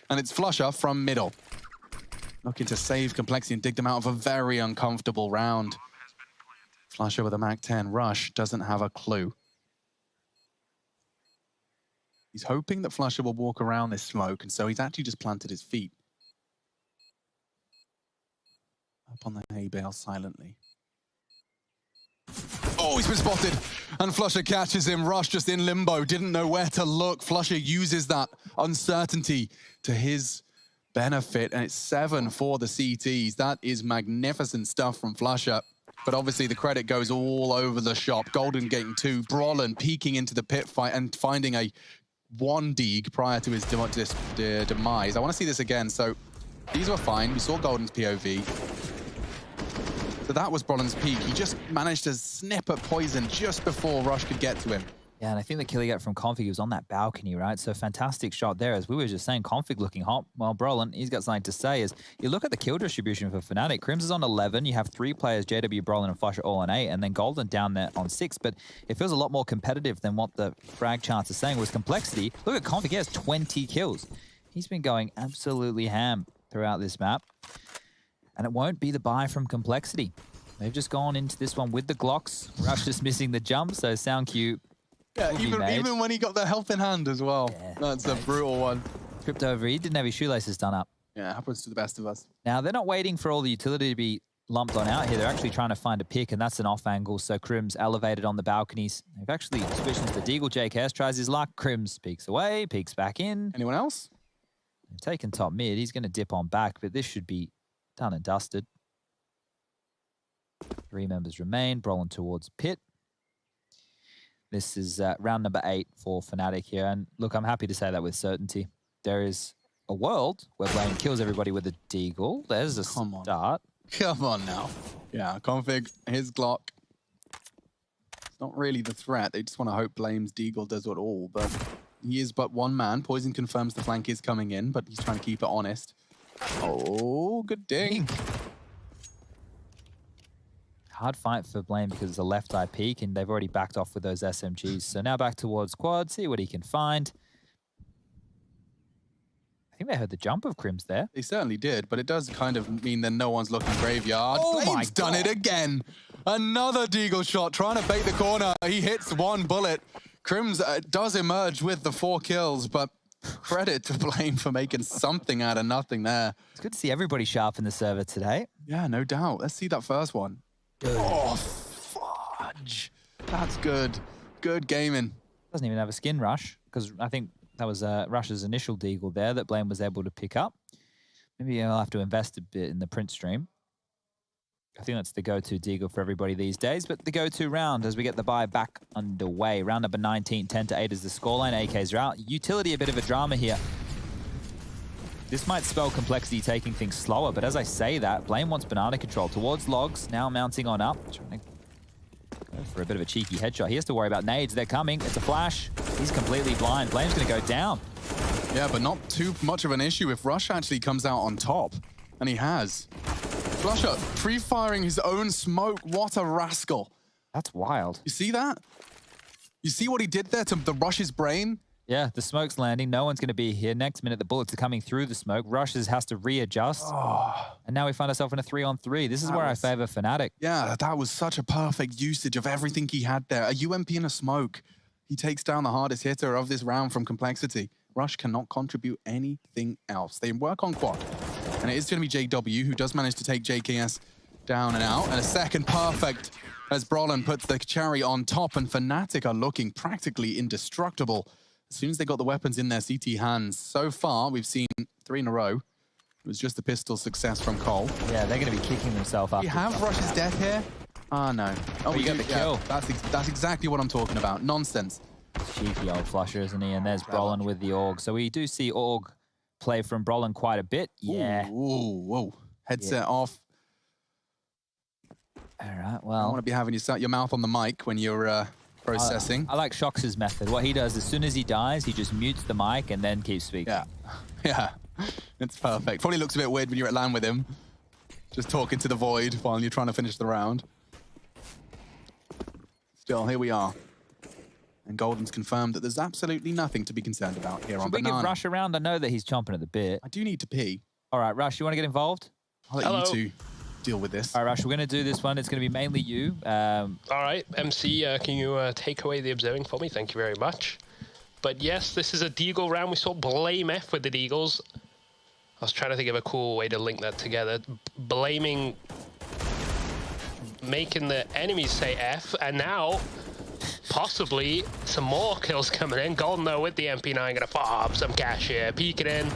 and it's Flusher from middle. Looking to save Complexity and dig them out of a very uncomfortable round. Flusher with a MAC-10. Rush doesn't have a clue. He's hoping that Flusher will walk around this smoke, and so he's actually just planted his feet. Up on the hay bale silently. Oh, he's been spotted, and Flusher catches him. Rush just in limbo, didn't know where to look. Flusher uses that uncertainty to his benefit, and it's 7 for the CTs. That is magnificent stuff from Flusher. But obviously the credit goes all over the shop. Golden getting 2, Brolin peeking into the pit fight and finding a 1 Deag prior to his demise. I want to see this again. So these were fine. We saw Golden's POV. So that was Brolin's peak. He just managed to snip at Poison just before Rush could get to him. Yeah, and I think the kill he got from Config was on that balcony, right? So fantastic shot there. As we were just saying, Config looking hot. Well, Brolin, he's got something to say. As you look at the kill distribution for Fnatic, Crims is on 11. You have 3 players, JW, Brolin, and Flusher all on 8, and then Golden down there on 6. But it feels a lot more competitive than what the frag charts are saying was Complexity. Look at Config, he has 20 kills. He's been going absolutely ham throughout this map. And it won't be the buy from Complexity. They've just gone into this one with the Glocks. Rush just missing the jump, so sound cue. Yeah, even when he got the health in hand as well. Yeah, That's a brutal one. Tripped over. He didn't have his shoelaces done up. Yeah, it happens to the best of us. Now, they're not waiting for all the utility to be lumped on out here. They're actually trying to find a pick, and that's an off angle. So Crim's elevated on the balconies. They've actually switched into the Deagle. JKS tries his luck. Crims peeks away, peeks back in. Anyone else? They've taken top mid. He's going to dip on back, but this should be done and dusted. 3 members remain. Brolin towards pit. This is round number 8 for Fnatic here. And look, I'm happy to say that with certainty. There is a world where Blame kills everybody with a Deagle. There's a start. Come on now. Yeah, config his Glock. It's not really the threat. They just want to hope Blame's Deagle does it all. But he is but one man. Poison confirms the flank is coming in, but he's trying to keep it honest. Oh, good ding. Hard fight for Blame because it's a left eye peak, and they've already backed off with those SMGs. So now back towards quad, see what he can find. I think they heard the jump of Crims there. They certainly did, but it does kind of mean that no one's looking graveyard. Oh Flame's done it again. Another Deagle shot, trying to bait the corner. He hits one bullet. Crims does emerge with the 4 kills, but credit to Blame for making something out of nothing there. It's good to see everybody sharp in the server today. Yeah, no doubt. Let's see that first one. Good. Oh, fudge. That's good. Good gaming. Doesn't even have a skin rush, because I think that was Rush's initial Deagle there that Blame was able to pick up. Maybe I'll have to invest a bit in the print stream. I think that's the go-to Deagle for everybody these days, but the go-to round as we get the buy back underway. Round number 19, 10-8 is the scoreline. AKs are out. Utility, a bit of a drama here. This might spell Complexity taking things slower, but as I say that, Blame wants banana control towards logs, now mounting on up. Trying to go for a bit of a cheeky headshot. He has to worry about nades. They're coming. It's a flash. He's completely blind. Blame's going to go down. Yeah, but not too much of an issue if Rush actually comes out on top. And he has. Flusher pre-firing his own smoke. What a rascal. That's wild. You see that? You see what he did there to the Rush's brain? Yeah, the smoke's landing. No one's going to be here. Next minute, the bullets are coming through the smoke. Rushes has to readjust. Oh. And now we find ourselves in a 3-on-3. This is where I favor Fnatic. Yeah, that was such a perfect usage of everything he had there. A UMP and a smoke. He takes down the hardest hitter of this round from Complexity. Rush cannot contribute anything else. They work on quad. And it is going to be JW who does manage to take JKS down and out. And a second perfect as Brolin puts the cherry on top. And Fnatic are looking practically indestructible as soon as they got the weapons in their CT hands. So far, we've seen 3 in a row. It was just a pistol success from Cole. Yeah, they're going to be kicking themselves up. Do you have Rush's death here? Ah, no. Oh, you got the kill. That's exactly what I'm talking about. Nonsense. Cheeky old flusher, isn't he? And there's Brolin with the AUG. So we do see AUG play from Brolin quite a bit. Yeah. Ooh, whoa. Headset off. All right, I well. want to be having your mouth on the mic when you're processing. I like Shox's method. What he does, as soon as he dies, he just mutes the mic and then keeps speaking. Yeah. Yeah. It's perfect. Probably looks a bit weird when you're at LAN with him. Just talking to the void while you're trying to finish the round. Still, here we are. And Golden's confirmed that there's absolutely nothing to be concerned about here on Should we Banana. give Rush a round? I know that he's chomping at the bit. I do need to pee. All right, Rush, you want to get involved? I'll let you two deal with this. All right, Rush, we're going to do this one. It's going to be mainly you. All right, MC, can you take away the observing for me? Thank you very much. But yes, this is a Deagle round. We saw Blame F with the Deagles. I was trying to think of a cool way to link that together. Blaming, making the enemies say F, and now possibly some more kills coming in. Golden, though, with the MP9, gonna fob some cash here, peeking in.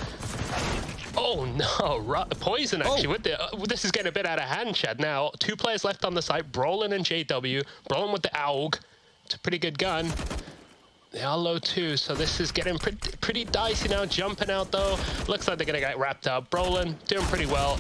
Oh no, Poison actually with the, this is getting a bit out of hand, Chad. Now, 2 players left on the site, Brolin and JW. Brolin with the AUG, it's a pretty good gun. They are low too, so this is getting pretty dicey now, jumping out though. Looks like they're gonna get wrapped up. Brolin, doing pretty well.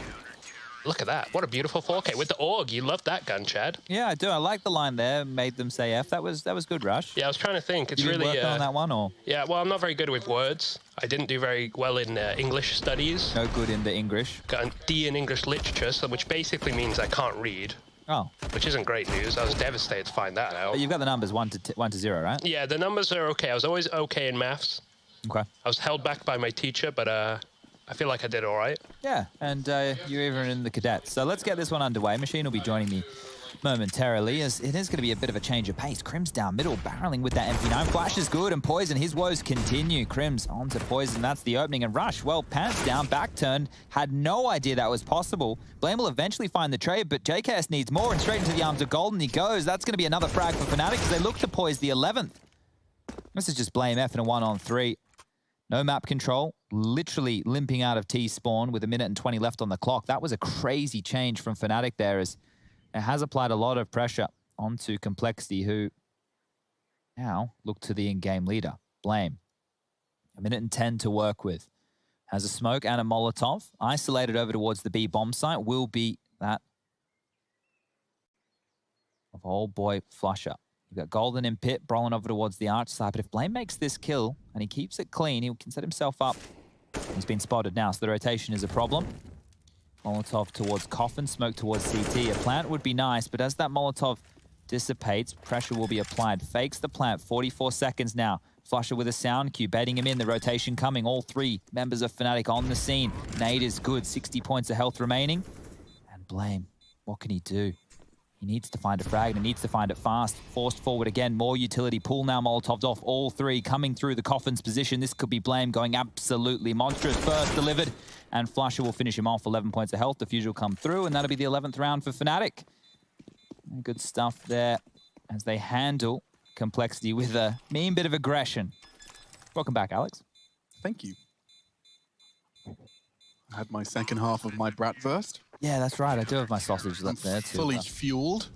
Look at that, what a beautiful 4K with the AUG. You love that gun, Chad. Yeah, I do. I like the line there, made them say F. That was good, Rush. Yeah, I was trying to think. It's you really working on that one, or? Yeah, well, I'm not very good with words. I didn't do very well in English studies. No good in the English. Got a D in English literature, so which basically means I can't read. Oh. Which isn't great news. I was devastated to find that out. But you've got the numbers 1 to 0, right? Yeah, the numbers are okay. I was always okay in maths. Okay. I was held back by my teacher, but I feel like I did all right. Yeah, and you're even in the cadets. So let's get this one underway. Machine will be joining me momentarily, as it is going to be a bit of a change of pace. Crim's down middle, barreling with that MP9. Flash is good, and Poison, his woes continue. Crim's onto Poison, that's the opening. And Rush, well, pants down, back turned, had no idea that was possible. Blame will eventually find the trade, but JKS needs more, and straight into the arms of Golden he goes. That's going to be another frag for Fnatic, as they look to poise the 11th. This is just Blame F in a 1-on-3. No map control, literally limping out of T-spawn with 1 minute and 20 left on the clock. That was a crazy change from Fnatic there, as it has applied a lot of pressure onto Complexity, who now look to the in-game leader, Blame. 1 minute and 10 to work with. Has a smoke and a Molotov. Isolated over towards the B bomb site will be that of old boy Flusher. You've got Golden in pit, Brolin over towards the arch side. But if Blame makes this kill and he keeps it clean, he can set himself up. He's been spotted now, so the rotation is a problem. Molotov towards Coffin, smoke towards CT. A plant would be nice, but as that Molotov dissipates, pressure will be applied. Fakes the plant, 44 seconds now. Flusher with a sound cue, baiting him in, the rotation coming. All three members of Fnatic on the scene. Nade is good, 60 points of health remaining. And Blame, what can he do? He needs to find a frag, and he needs to find it fast. Forced forward again, more utility. Pull now, Molotov's off. All three coming through the Coffin's position. This could be Blame going absolutely monstrous. First delivered, and Flusher will finish him off. 11 points of health. Diffuser will come through, and that'll be the 11th round for Fnatic. Good stuff there as they handle Complexity with a mean bit of aggression. Welcome back, Alex. Thank you. I had my second half of my bratwurst. Yeah, that's right. I do have my sausage left there too. Fully fueled.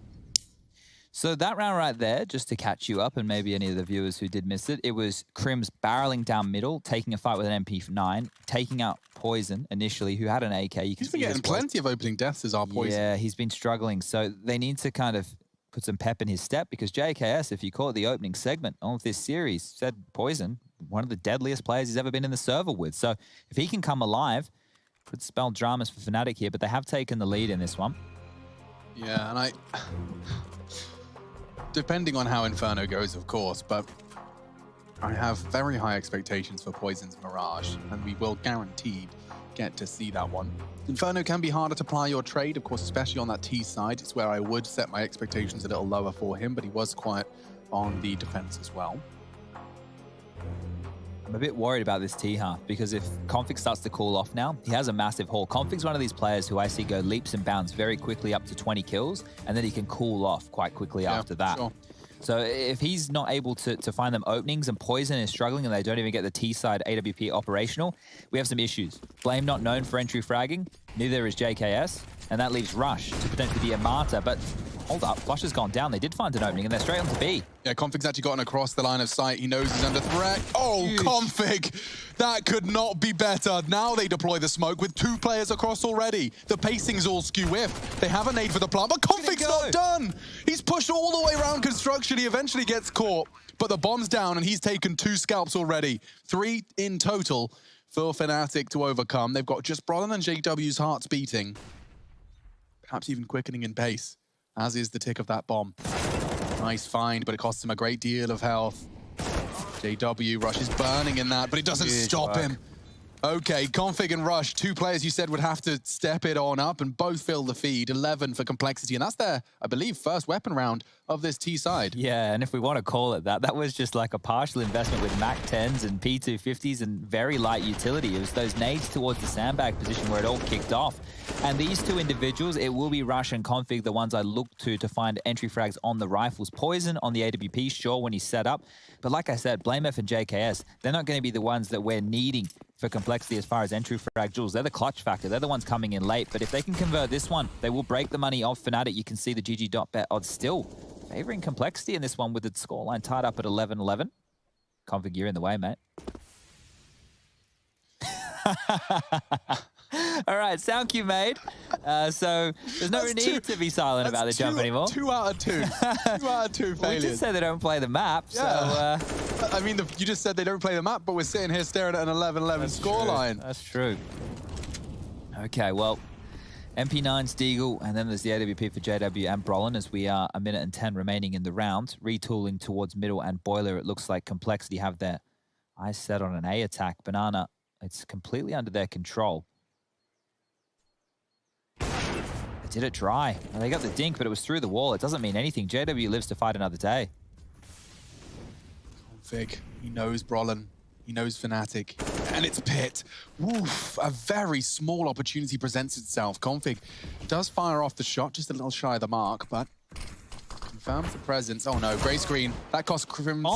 So that round right there, just to catch you up and maybe any of the viewers who did miss it, it was Crim's barreling down middle, taking a fight with an MP9, taking out Poison initially, who had an AK. He's been getting plenty of opening deaths as our Poison. Yeah, he's been struggling. So they need to kind of put some pep in his step, because JKS, if you call it the opening segment of this series, said Poison, one of the deadliest players he's ever been in the server with. So if he can come alive, could spell dramas for Fnatic here, but they have taken the lead in this one. Yeah, and depending on how Inferno goes, of course, but I have very high expectations for Poison's Mirage, and we will guaranteed get to see that one. Inferno can be harder to apply your trade, of course, especially on that T side. It's where I would set my expectations a little lower for him, but he was quite on the defense as well. I'm a bit worried about this T half, because if Config starts to cool off now, he has a massive haul. Config's one of these players who I see go leaps and bounds very quickly up to 20 kills, and then he can cool off quite quickly after that. Sure. So if he's not able to find them openings, and Poison is struggling and they don't even get the T side AWP operational, we have some issues. Blame not known for entry fragging, neither is JKS, and that leaves Rush to potentially be a martyr. But hold up, Flush has gone down. They did find an opening, and they're straight on to B. Yeah, Config's actually gotten across the line of sight. He knows he's under threat. Oh, Huge. Config! That could not be better. Now they deploy the smoke with 2 players across already. The pacing's all skew-whiff. They have a nade for the plant, but Config's not done! He's pushed all the way around construction. He eventually gets caught, but the bomb's down, and he's taken 2 scalps already. 3 in total for Fnatic to overcome. They've got just Brolin and JW's hearts beating. Perhaps even quickening in pace, as is the tick of that bomb. Nice find, but it costs him a great deal of health. JW, Rush is burning in that, but it doesn't stop him. Okay, Config and Rush, 2 players you said would have to step it on up, and both fill the feed. 11 for Complexity, and that's their, I believe, first weapon round of this T side. Yeah, and if we want to call it that, that was just like a partial investment with Mac 10s and P250s and very light utility. It was those nades towards the sandbag position where it all kicked off. And these 2 individuals, it will be Rush and Config, the ones I look to find entry frags on the rifles. Poison on the AWP, sure, when he's set up. But like I said, Blame F and JKS, they're not going to be the ones that we're needing for Complexity as far as entry frag jewels. They're the clutch factor. They're the ones coming in late. But if they can convert this one, they will break the money off Fnatic. You can see the GG.bet odds still favoring Complexity in this one with the scoreline tied up at 11-11. Config, you're in the way, mate. All right, sound cue made. So there's no need to be silent about the jump anymore. 2 out of 2. 2 out of 2 failures. Well, we just said they don't play the map, yeah. so... I mean, you just said they don't play the map, but we're sitting here staring at an 11-11 scoreline. That's true. Okay, well, MP9's Deagle, and then there's the AWP for JW and Brolin, as we are 1 minute and 10 remaining in the round. Retooling towards middle and Boiler. It looks like Complexity have their eyes set on an A attack. Banana, it's completely under their control. Did it dry? Well, they got the dink, but it was through the wall. It doesn't mean anything. JW lives to fight another day. Config, he knows Brollan. He knows Fnatic. And it's Pit. Woof, a very small opportunity presents itself. Config does fire off the shot, just a little shy of the mark, but confirms the presence. Oh no, gray screen. That cost Crims.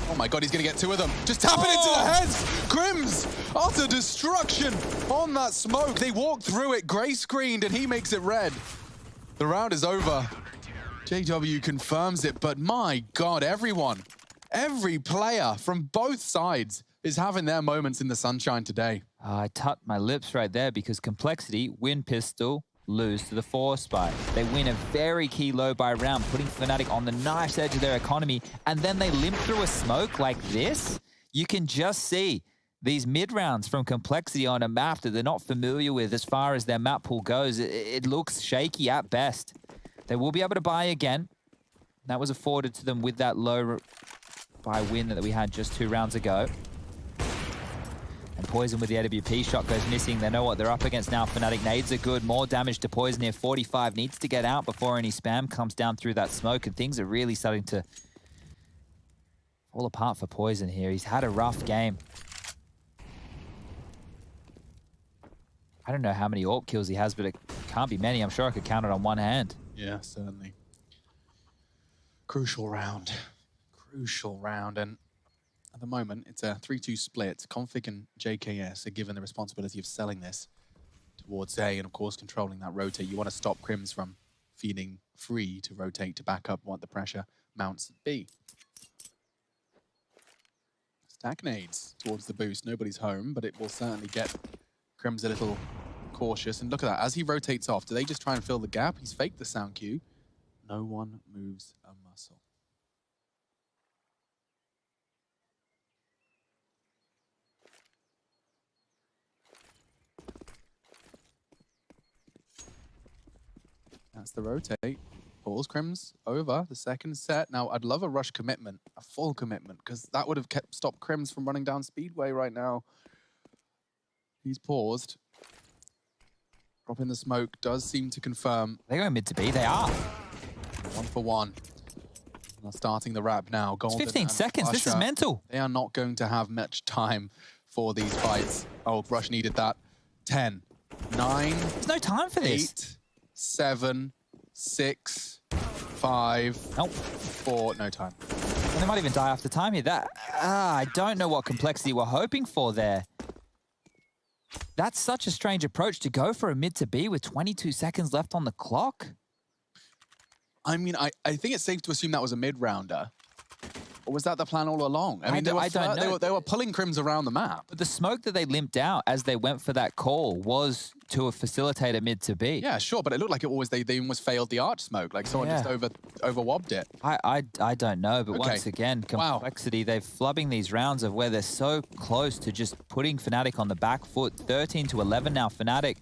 Oh my god, he's gonna get two of them. Just tap it into the heads! Crims! Utter destruction on that smoke. They walk through it, gray screened, and he makes it red. The round is over. JW confirms it, but my god, every player from both sides is having their moments in the sunshine today. I tucked my lips right there because Complexity win pistol, lose to the 4 spy. They win a very key low buy round, putting Fnatic on the nice edge of their economy, and then they limp through a smoke like this. You can just see these mid rounds from Complexity on a map that they're not familiar with as far as their map pool goes. It looks shaky at best. They will be able to buy again. That was afforded to them with that low buy win that we had just 2 rounds ago. And Poison with the AWP shot goes missing. They know what they're up against now. Fnatic nades are good. More damage to Poison here. 45 needs to get out before any spam comes down through that smoke. And things are really starting to fall apart for Poison here. He's had a rough game. I don't know how many AWP kills he has, but it can't be many. I'm sure I could count it on one hand. Yeah, certainly. Crucial round. Crucial round. And at the moment, it's a 3-2 split. Config and JKS are given the responsibility of selling this towards A, and of course controlling that rotate. You want to stop Crims from feeling free to rotate to back up what the pressure mounts at B. Stack nades towards the boost. Nobody's home, but it will certainly get Crims a little cautious. And look at that, as he rotates off, do they just try and fill the gap? He's faked the sound cue. No one moves a muscle. That's the rotate. Pulls Crims over the second set. Now, I'd love a rush commitment, a full commitment, because that would have stopped Crims from running down Speedway right now. He's paused. Dropping the smoke does seem to confirm. They're going mid to B. They are. 1 for 1. They're starting the wrap now. It's 15 seconds. This is mental. They are not going to have much time for these fights. Oh, Rush needed that. 10, 9. There's no time for this. 8, 7, 6, 5, Nope. 4. No time. And they might even die after time here. I don't know what Complexity we're hoping for there. That's such a strange approach to go for a mid to B with 22 seconds left on the clock. I mean, I think it's safe to assume that was a mid-rounder. Or was that the plan all along? I mean, I don't know. They were pulling Crims around the map. But the smoke that they limped out as they went for that call was to facilitate a mid to B. Yeah, sure, but it looked like it always they almost failed the arch smoke. Like someone just over-wobbed it. I don't know, but once again, Complexity, they're flubbing these rounds of where they're so close to just putting Fnatic on the back foot. 13 to 11 now, Fnatic.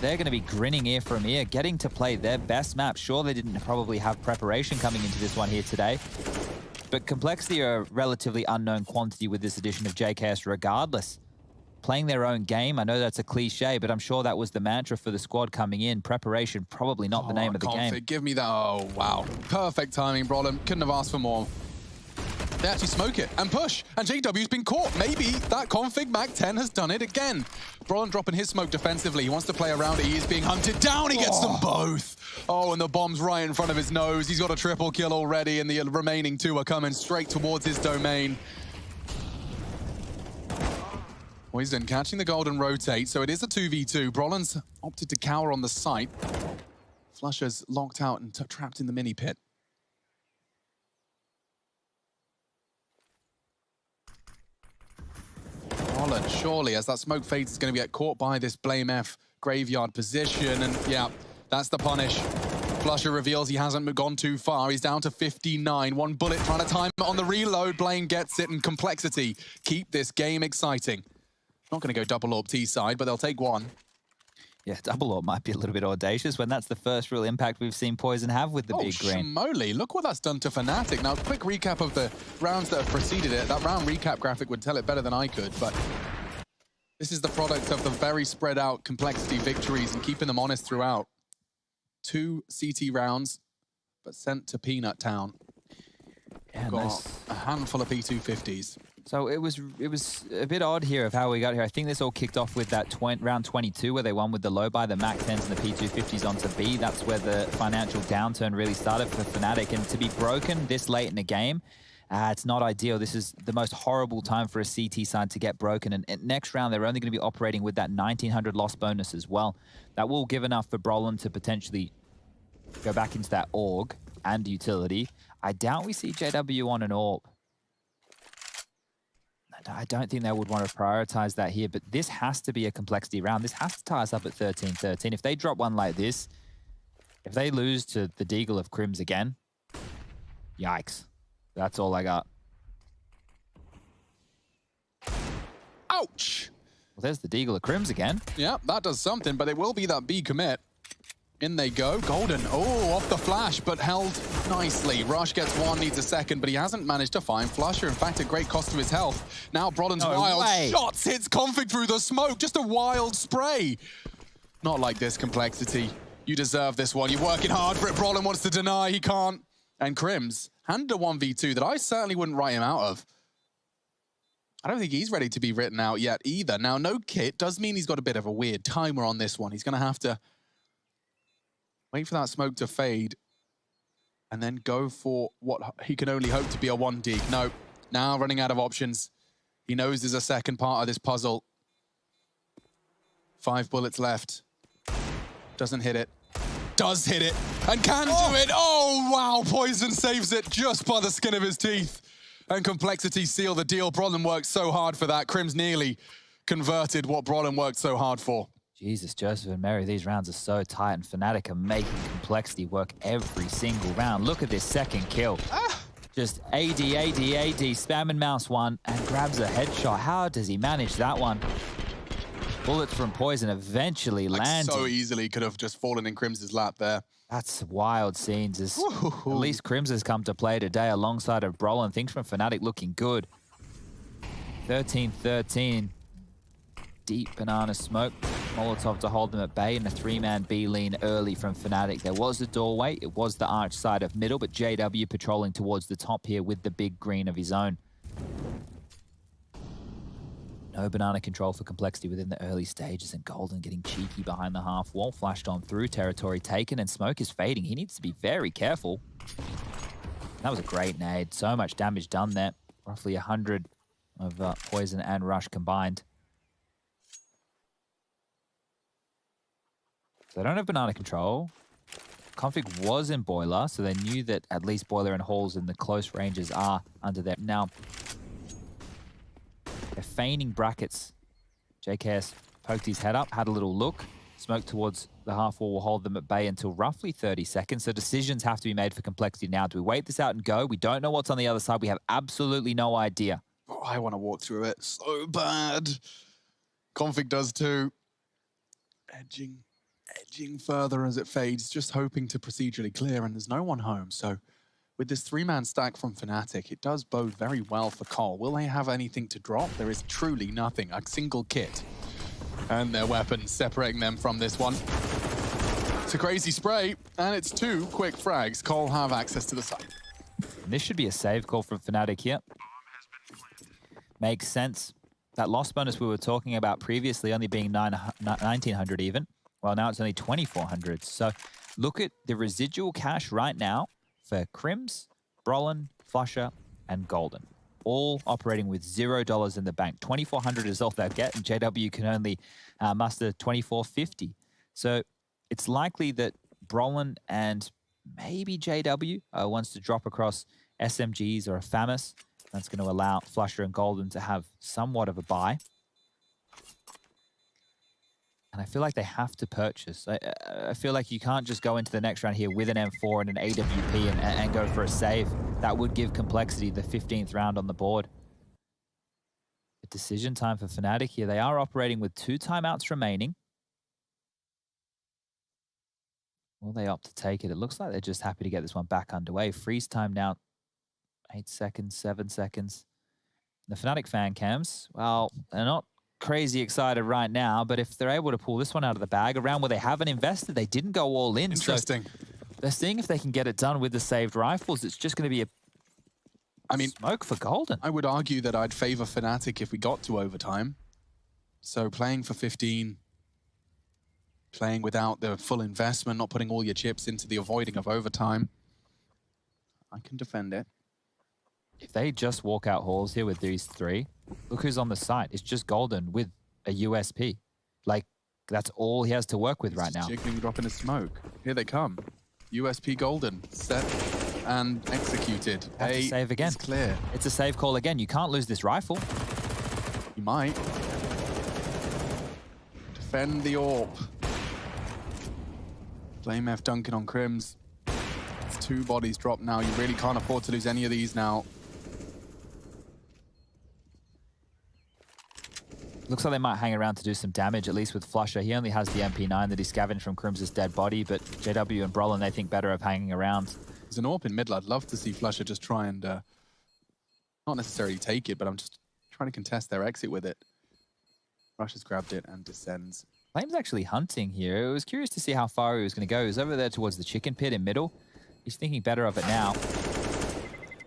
They're going to be grinning ear from ear, getting to play their best map. Sure, they didn't probably have preparation coming into this one here today. But Complexity are a relatively unknown quantity with this edition of JKS regardless. Playing their own game, I know that's a cliche, but I'm sure that was the mantra for the squad coming in. Preparation, probably not the name of the game. Give me that. Oh, wow. Perfect timing, Brollan. Couldn't have asked for more. They actually smoke it and push, and JW's been caught. Maybe that config Mac 10 has done it again. Brollan dropping his smoke defensively. He wants to play around it. He is being hunted down. He gets them both. Oh, and the bomb's right in front of his nose. He's got a triple kill already, and the remaining 2 are coming straight towards his domain. Poison catching the golden rotate, so it is a 2v2. Brollan's opted to cower on the site. Flusher's locked out and trapped in the mini pit. Brollan, surely, as that smoke fades, is going to get caught by this Blame F graveyard position, and yeah, that's the punish. Flusher reveals he hasn't gone too far. He's down to 59. 1 bullet trying to time it on the reload. Blame gets it, and Complexity keep this game exciting. Not going to go double AWP T side, but they'll take 1. Yeah, double AWP might be a little bit audacious when that's the first real impact we've seen Poison have with the big green. Moly, look what that's done to Fnatic. Now, quick recap of the rounds that have preceded it. That round recap graphic would tell it better than I could, but this is the product of the very spread out Complexity victories and keeping them honest throughout. 2 CT rounds, but sent to Peanut Town. Yeah, Got nice. a handful of P250s. So it was a bit odd here of how we got here. I think this all kicked off with that round 22 where they won with the low buy, the MAC 10s and the P250s onto B. That's where the financial downturn really started for Fnatic. And to be broken this late in the game, it's not ideal. This is the most horrible time for a CT side to get broken. And next round, they're only going to be operating with that 1900 loss bonus as well. That will give enough for Brolin to potentially go back into that AUG and utility. I doubt we see JW on an AWP. I don't think they would want to prioritize that here, but this has to be a complexity round. This has to tie us up at 13-13. If they drop one like this, if they lose to the Deagle of Crims again, yikes. That's all I got. Ouch! Well, there's the Deagle of Crims again. Yeah, that does something, but it will be that B commit. In they go. Golden, oh, off the flash, but held nicely. Rush gets one, needs a second, but he hasn't managed to find Flusher. In fact, at great cost to his health. Now Brolin's wild shots hits Config through the smoke. Just a wild spray. Not like this complexity. You deserve this one. You're working hard for it. Brolin wants to deny, he can't. And Crims handed a 1v2 that I certainly wouldn't write him out of. I don't think he's ready to be written out yet either. Now, no kit does mean he's got a bit of a weird timer on this one. He's going to have to wait for that smoke to fade and then go for what he can only hope to be a 1D. No, now running out of options. He knows there's a second part of this puzzle. 5 bullets left. Doesn't hit it. Does hit it and can do it. Oh, wow. Poison saves it just by the skin of his teeth. And Complexity seal the deal. Brolin worked so hard for that. Crims nearly converted what Brolin worked so hard for. Jesus, Joseph and Mary, these rounds are so tight, and Fnatic are making Complexity work every single round. Look at this second kill. Just AD, spamming mouse one, and grabs a headshot. How does he manage that one? Bullets from Poison eventually landing. So easily could have just fallen in Crim's lap there. That's wild scenes. At least Crims has come to play today alongside of Brolin. Things from Fnatic looking good. 13-13. Deep banana smoke. Molotov to hold them at bay, and a 3-man B lean early from Fnatic. There was the doorway. It was the arch side of middle, but JW patrolling towards the top here with the big green of his own. No banana control for Complexity within the early stages, and Golden getting cheeky behind the half wall. Flashed on through, territory taken, and smoke is fading. He needs to be very careful. That was a great nade. So much damage done there. Roughly 100 of Poison and Rush combined. So they don't have banana control. Config was in Boiler, so they knew that at least Boiler and Halls in the close ranges are under there. Now, they're feigning brackets. JKS poked his head up, had a little look. Smoke towards the half wall will hold them at bay until roughly 30 seconds. So decisions have to be made for Complexity now. Do we wait this out and go? We don't know what's on the other side. We have absolutely no idea. Oh, I want to walk through it so bad. Config does too. Edging further as it fades, just hoping to procedurally clear, and there's no one home. So with this 3-man stack from Fnatic, it does bode very well for Cole. Will they have anything to drop? There is truly nothing. A single kit and their weapons separating them from this one. It's a crazy spray, and it's 2 quick frags. Cole have access to the site. And this should be a save call from Fnatic here. Makes sense. That loss bonus we were talking about previously only being 1900 even. Well, now it's only 2400. So look at the residual cash right now for Crims, Brolin, Flusher, and Golden. All operating with $0 in the bank. 2400 is all they'll get, and JW can only muster 2450. So it's likely that Brolin and maybe JW wants to drop across SMGs or a FAMAS. That's going to allow Flusher and Golden to have somewhat of a buy. And I feel like they have to purchase. I feel like you can't just go into the next round here with an M4 and an AWP and go for a save. That would give Complexity the 15th round on the board. A decision time for Fnatic here. They are operating with 2 timeouts remaining. Will they opt to take it? It looks like they're just happy to get this one back underway. Freeze time now, 8 seconds, 7 seconds. The Fnatic fan cams, well, they're not crazy excited right now, but if they're able to pull this one out of the bag, around where they haven't invested, they didn't go all in. Interesting. So they're seeing if they can get it done with the saved rifles. It's just going to be a smoke for Golden. I would argue that I'd favor Fnatic if we got to overtime. So playing for 15, playing without the full investment, not putting all your chips into the avoiding of overtime, I can defend it. If they just walk out halls here with these three, look who's on the site. It's just Golden with a USP. Like, that's all he has to work with right now. Jiggling, dropping a smoke. Here they come. USP Golden, set and executed. Have to save again. It's clear. It's a save call again. You can't lose this rifle. You might. Defend the AWP. Blame F Duncan on Crims. It's 2 bodies dropped now. You really can't afford to lose any of these now. Looks like they might hang around to do some damage, at least with Flusher. He only has the MP9 that he scavenged from Crims' dead body, but JW and Brolin, they think better of hanging around. There's an AWP in middle. I'd love to see Flusher just try and, not necessarily take it, but I'm just trying to contest their exit with it. Rush has grabbed it and descends. Flame's actually hunting here. I was curious to see how far he was going to go. He was over there towards the chicken pit in middle. He's thinking better of it now.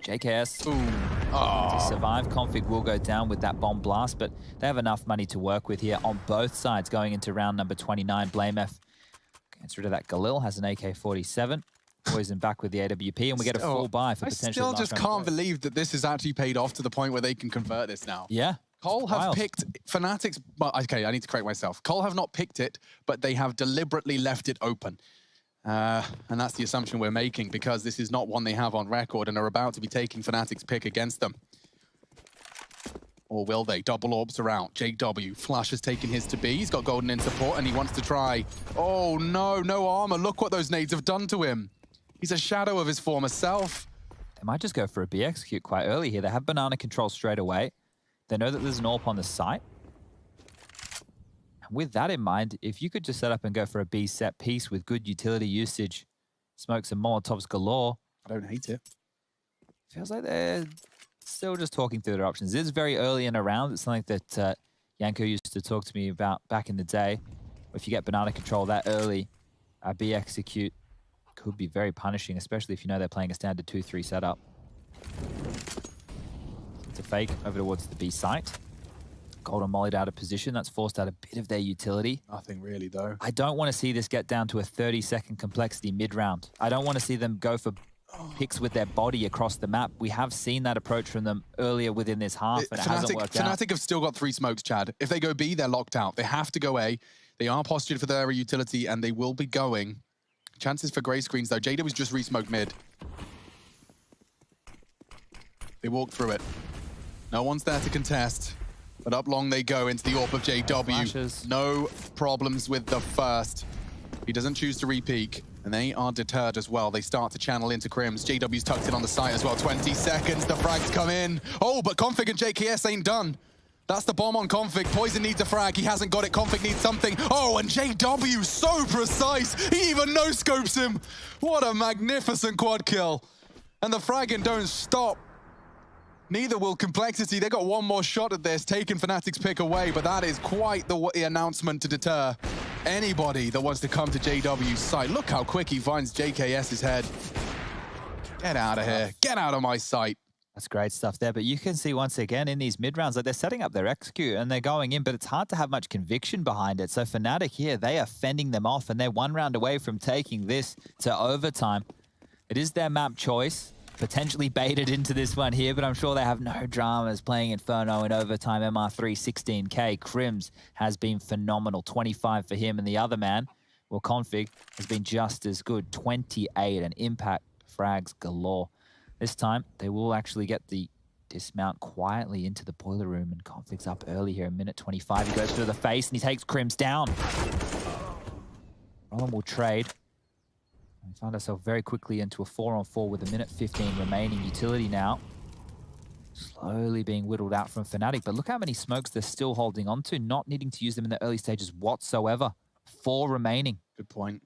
JKS. To survive, Config will go down with that bomb blast, but they have enough money to work with here on both sides going into round number 29. Blame F gets rid of that. Galil has an AK-47. Poison back with the AWP, and we get a full buy for potentially. I still just can't believe that this is actually paid off to the point where they can convert this now. Yeah. Cole have picked Fnatic's. Well, okay, I need to correct myself. Cole have not picked it, but they have deliberately left it open. And that's the assumption we're making, because this is not one they have on record and are about to be taking Fnatic's pick against them. Or will they? Double orbs are out. JW, Flash has taken his to B. He's got Golden in support and he wants to try. Oh no, no armor. Look what those nades have done to him. He's a shadow of his former self. They might just go for a B execute quite early here. They have banana control straight away. They know that there's an AWP on the site. And with that in mind, if you could just set up and go for a B set piece with good utility usage, smokes and Molotovs galore. I don't hate it. Feels like they're still just talking through their options. It is very early in a round. It's something that Yanko used to talk to me about back in the day. If you get banana control that early, a B execute could be very punishing, especially if you know they're playing a standard 2-3 setup. It's a fake over towards the B site. Golden mollied out of position. That's forced out a bit of their utility. Nothing really, though. I don't want to see this get down to a 30-second complexity mid-round. I don't want to see them go for picks with their body across the map. We have seen that approach from them earlier within this half, and it hasn't worked out. Fnatic have still got 3 smokes, Chad. If they go B, they're locked out. They have to go A. They are postured for their utility, and they will be going. Chances for grey screens, though. JW was just re-smoked mid. They walk through it. No one's there to contest. But up long they go into the AWP of JW. Flashes. No problems with the first. He doesn't choose to re-peek. And they are deterred as well. They start to channel into Crims. JW's tucked in on the site as well. 20 seconds, the frags come in. Oh, but Config and JKS ain't done. That's the bomb on Config. Poison needs a frag. He hasn't got it. Config needs something. Oh, and JW, so precise. He even no-scopes him. What a magnificent quad kill. And the fragging don't stop. Neither will Complexity. They got one more shot at this, taking Fnatic's pick away, but that is quite the announcement to deter anybody that wants to come to JW's site. Look how quick he finds JKS's head. Get out of here. Get out of my sight. That's great stuff there, but you can see once again in these mid-rounds that they're setting up their execute and they're going in, but it's hard to have much conviction behind it. So Fnatic here, they are fending them off and they're 1 round away from taking this to overtime. It is their map choice. Potentially baited into this one here, but I'm sure they have no dramas playing Inferno in overtime. MR3, 16K. Crims has been phenomenal. 25 for him, and the other man, well, Config, has been just as good. 28, and impact frags galore. This time, they will actually get the dismount quietly into the boiler room, and Config's up early here, a minute 25. He goes through the face, and he takes Crims down. Roland will trade. We found ourselves very quickly into a 4-on-4 with a minute 15 remaining. Utility now slowly being whittled out from Fnatic, but look how many smokes they're still holding on to, not needing to use them in the early stages whatsoever. 4 remaining. Good point.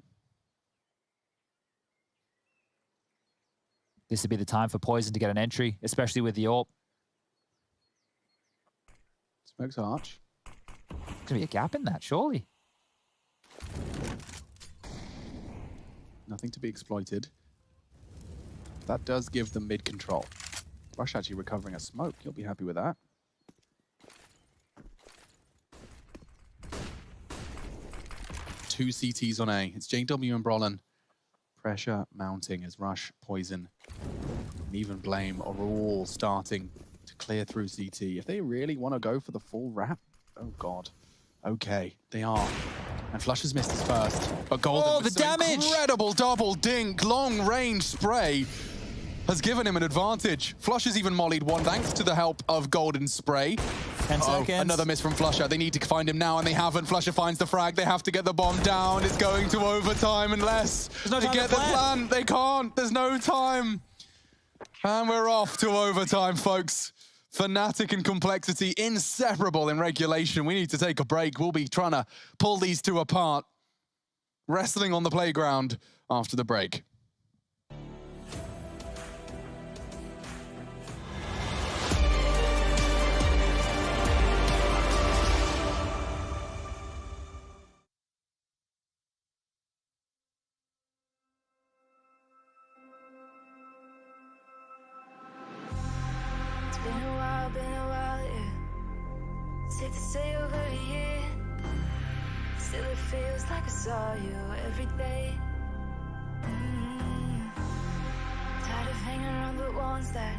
This would be the time for Poison to get an entry, especially with the AWP. Smokes Arch. There's gonna be a gap in that, surely. Nothing to be exploited. That does give them mid control. Rush actually recovering a smoke. You'll be happy with that. Two CTs on A. It's JW and Brolin. Pressure mounting as Rush, Poison, and even Blame are all starting to clear through CT. If they really want to go for the full wrap, oh god. Okay, they are. And Flush has missed his first. But Golden, Oh, with the some damage! incredible double dink, long range spray has given him an advantage. Flush has even mollied one thanks to the help of Golden's spray. 10 seconds. Another miss from Flusher. They need to find him now, and they haven't. Flusher finds the frag. They have to get the bomb down. It's going to overtime unless no they time get to the plan. They can't. There's no time. And we're off to overtime, folks. Fnatic and Complexity inseparable in regulation. We need to take a break. We'll be trying to pull these two apart. Wrestling on the playground after the break. Been a while, yeah. Safe to say over a year. Still it feels like I saw you every day. Tired of hanging around the ones that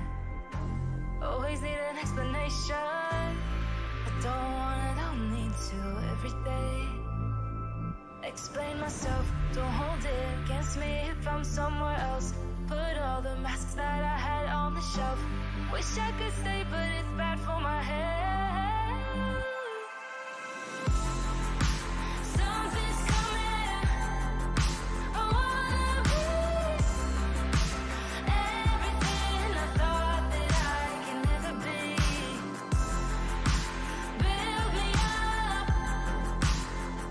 always need an explanation. I don't need to every day. Explain myself, don't hold it against me if I'm somewhere else. Put all the masks that I had on the shelf. Wish I could stay, but it's bad for my head. Something's coming. I wanna be everything I thought that I can never be. Build me up,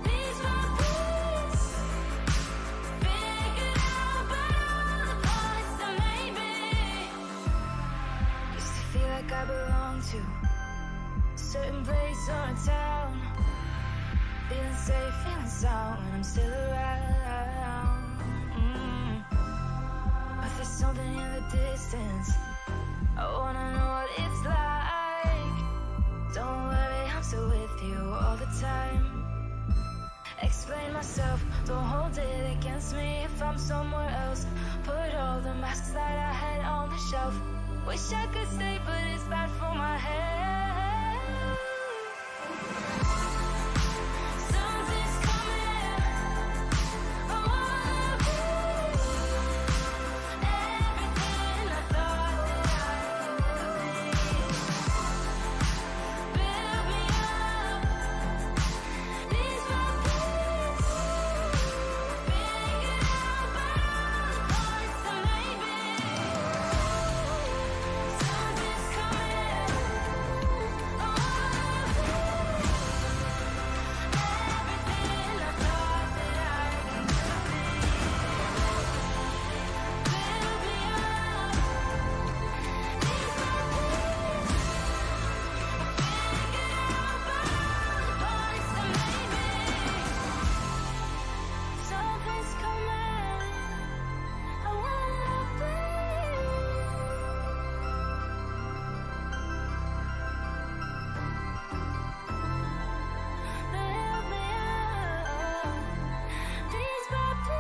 these my peace. Figured out about all the parts that made me. Used to feel like I belong to a certain place or a town. Feeling safe, feeling sound when I'm still around. But there's something in the distance. I wanna know what it's like. Don't worry, I'm still with you all the time. Explain myself, don't hold it against me if I'm somewhere else. Put all the masks that I had on the shelf. Wish I could stay, but it's bad for my head. Something's coming. I wanna be everything I thought that I could never be. Build me up, these my peace. Figured out about all the parts that made me. Something's coming. I wanna be everything I thought that I could never be. Build me up, these my peace. Figured out about all the parts that made me. Something's coming. I wanna be. Build me up, these my peace.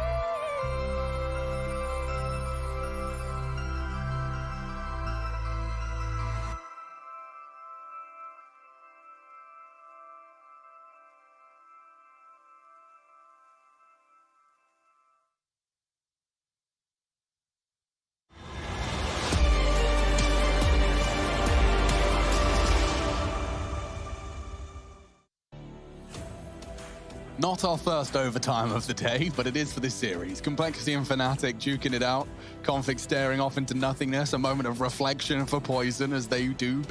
Not our first overtime of the day, but it is for this series. Complexity and Fnatic duking it out. Config staring off into nothingness. A moment of reflection for Poison as they do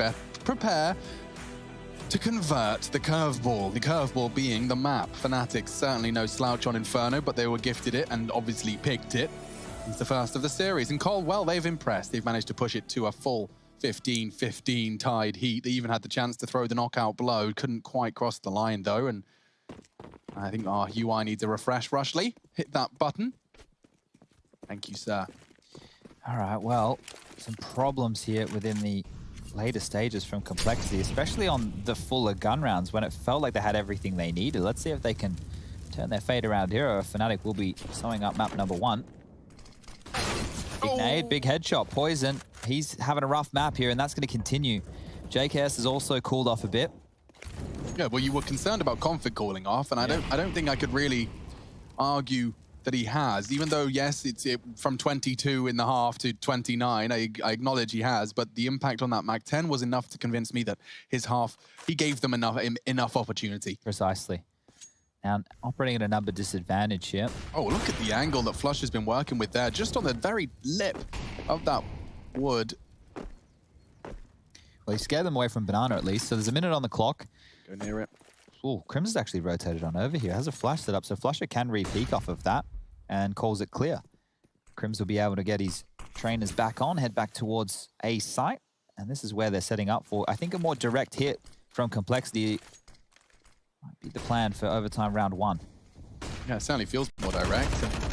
prepare to convert the curveball. The curveball being the map. Fnatic certainly no slouch on Inferno, but they were gifted it and obviously picked it. It's the first of the series. And Cole, well, they've impressed. They've managed to push it to a full 15-15 tied heat. They even had the chance to throw the knockout blow. Couldn't quite cross the line, though. And I think our UI needs a refresh. Rushley, hit that button. Thank you, sir. All right, well, some problems here within the later stages from Complexity, especially on the fuller gun rounds when it felt like they had everything they needed. Let's see if they can turn their fate around here, or Fnatic will be sewing up map number 1. Big nade, big headshot. Poison, he's having a rough map here, and that's going to continue. JKS has also cooled off a bit. Yeah, well, you were concerned about config calling off, and I don't think I could really argue that he has, even though, yes, it's from 22 in the half to 29. I acknowledge he has, but the impact on that Mag 10 was enough to convince me that his half, he gave them enough opportunity. Precisely. Now, operating at a number disadvantage here. Oh, look at the angle that Flush has been working with there, just on the very lip of that wood. Well, he scared them away from Banana at least, so there's a minute on the clock. Go near it. Oh, Crims has actually rotated on over here. Has a flash set up, so Flusher can re-peek off of that and calls it clear. Crims will be able to get his trainers back on, head back towards A site, and this is where they're setting up for, I think, a more direct hit from Complexity might be the plan for overtime round 1. Yeah, it certainly feels more direct.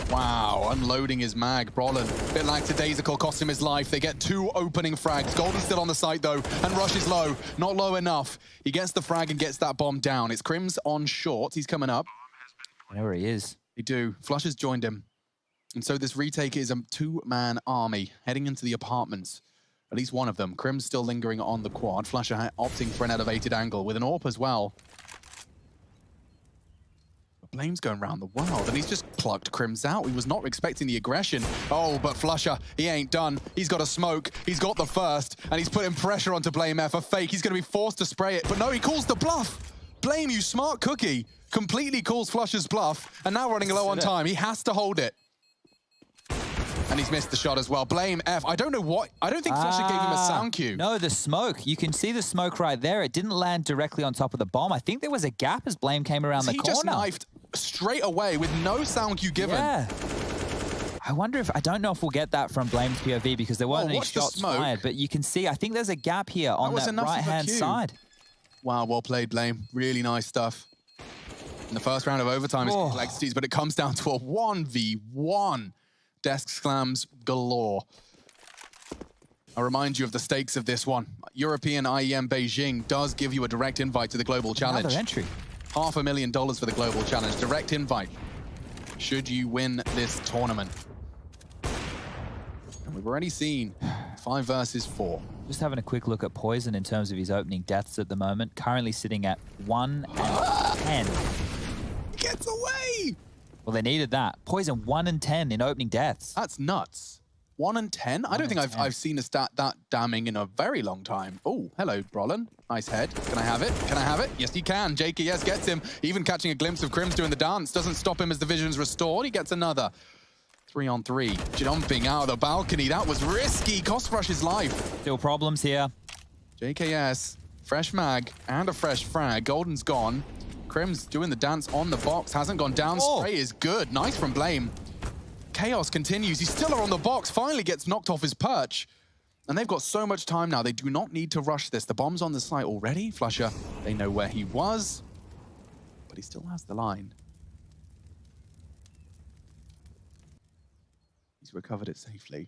Wow, unloading his mag. Brolin, a bit lackadaisical, cost him his life. They get 2 opening frags. Golden's still on the site, though, and Rush is low. Not low enough. He gets the frag and gets that bomb down. It's Crims on short. He's coming up. I know where he is. They do. Flush has joined him. And so this retake is a 2-man army heading into the apartments. At least one of them. Crims still lingering on the quad. Flusher opting for an elevated angle with an AWP as well. Blame's going around the world, and he's just plucked Crims out. He was not expecting the aggression. Oh, but Flusher, he ain't done. He's got a smoke. He's got the first, and he's putting pressure onto Blame F. A fake. He's going to be forced to spray it, but no, he calls the bluff. Blame, you smart cookie. Completely calls Flusher's bluff, and now running low on time. He has to hold it. And he's missed the shot as well. Blame F. I don't know what. I don't think Flusher gave him a sound cue. No, the smoke. You can see the smoke right there. It didn't land directly on top of the bomb. I think there was a gap as Blame came around the corner. He just knifed straight away with no sound cue given. Yeah. I wonder if, I don't know if we'll get that from Blame's POV because there weren't any shots fired, but you can see, I think there's a gap here on that right-hand side. Wow, well played, Blame. Really nice stuff. In the first round of overtime is Complexities, but it comes down to a 1v1. Desk slams galore. I'll remind you of the stakes of this one. European IEM Beijing does give you a direct invite to the Global Challenge. Another entry. $500,000 for the Global Challenge. Direct invite. Should you win this tournament. And we've already seen 5 versus 4. Just having a quick look at Poison in terms of his opening deaths at the moment. Currently sitting at 1 and 10. Gets away! Well, they needed that. Poison 1 and 10 in opening deaths. That's nuts. 1 and 10? I don't think I've seen a stat that damning in a very long time. Oh, hello, Brolin. Nice head. Can I have it? Can I have it? Yes, he can. JKS gets him. Even catching a glimpse of Crims doing the dance doesn't stop him as the vision's restored. He gets another. 3 on 3. Jumping out of the balcony. That was risky. Cost Rush his life. Still problems here. JKS, fresh mag and a fresh frag. Golden's gone. Crims doing the dance on the box. Hasn't gone down. Spray is good. Nice from Blame. Chaos continues. He's still on the box. Finally gets knocked off his perch. And they've got so much time now. They do not need to rush this. The bomb's on the site already. Flusher, they know where he was. But he still has the line. He's recovered it safely.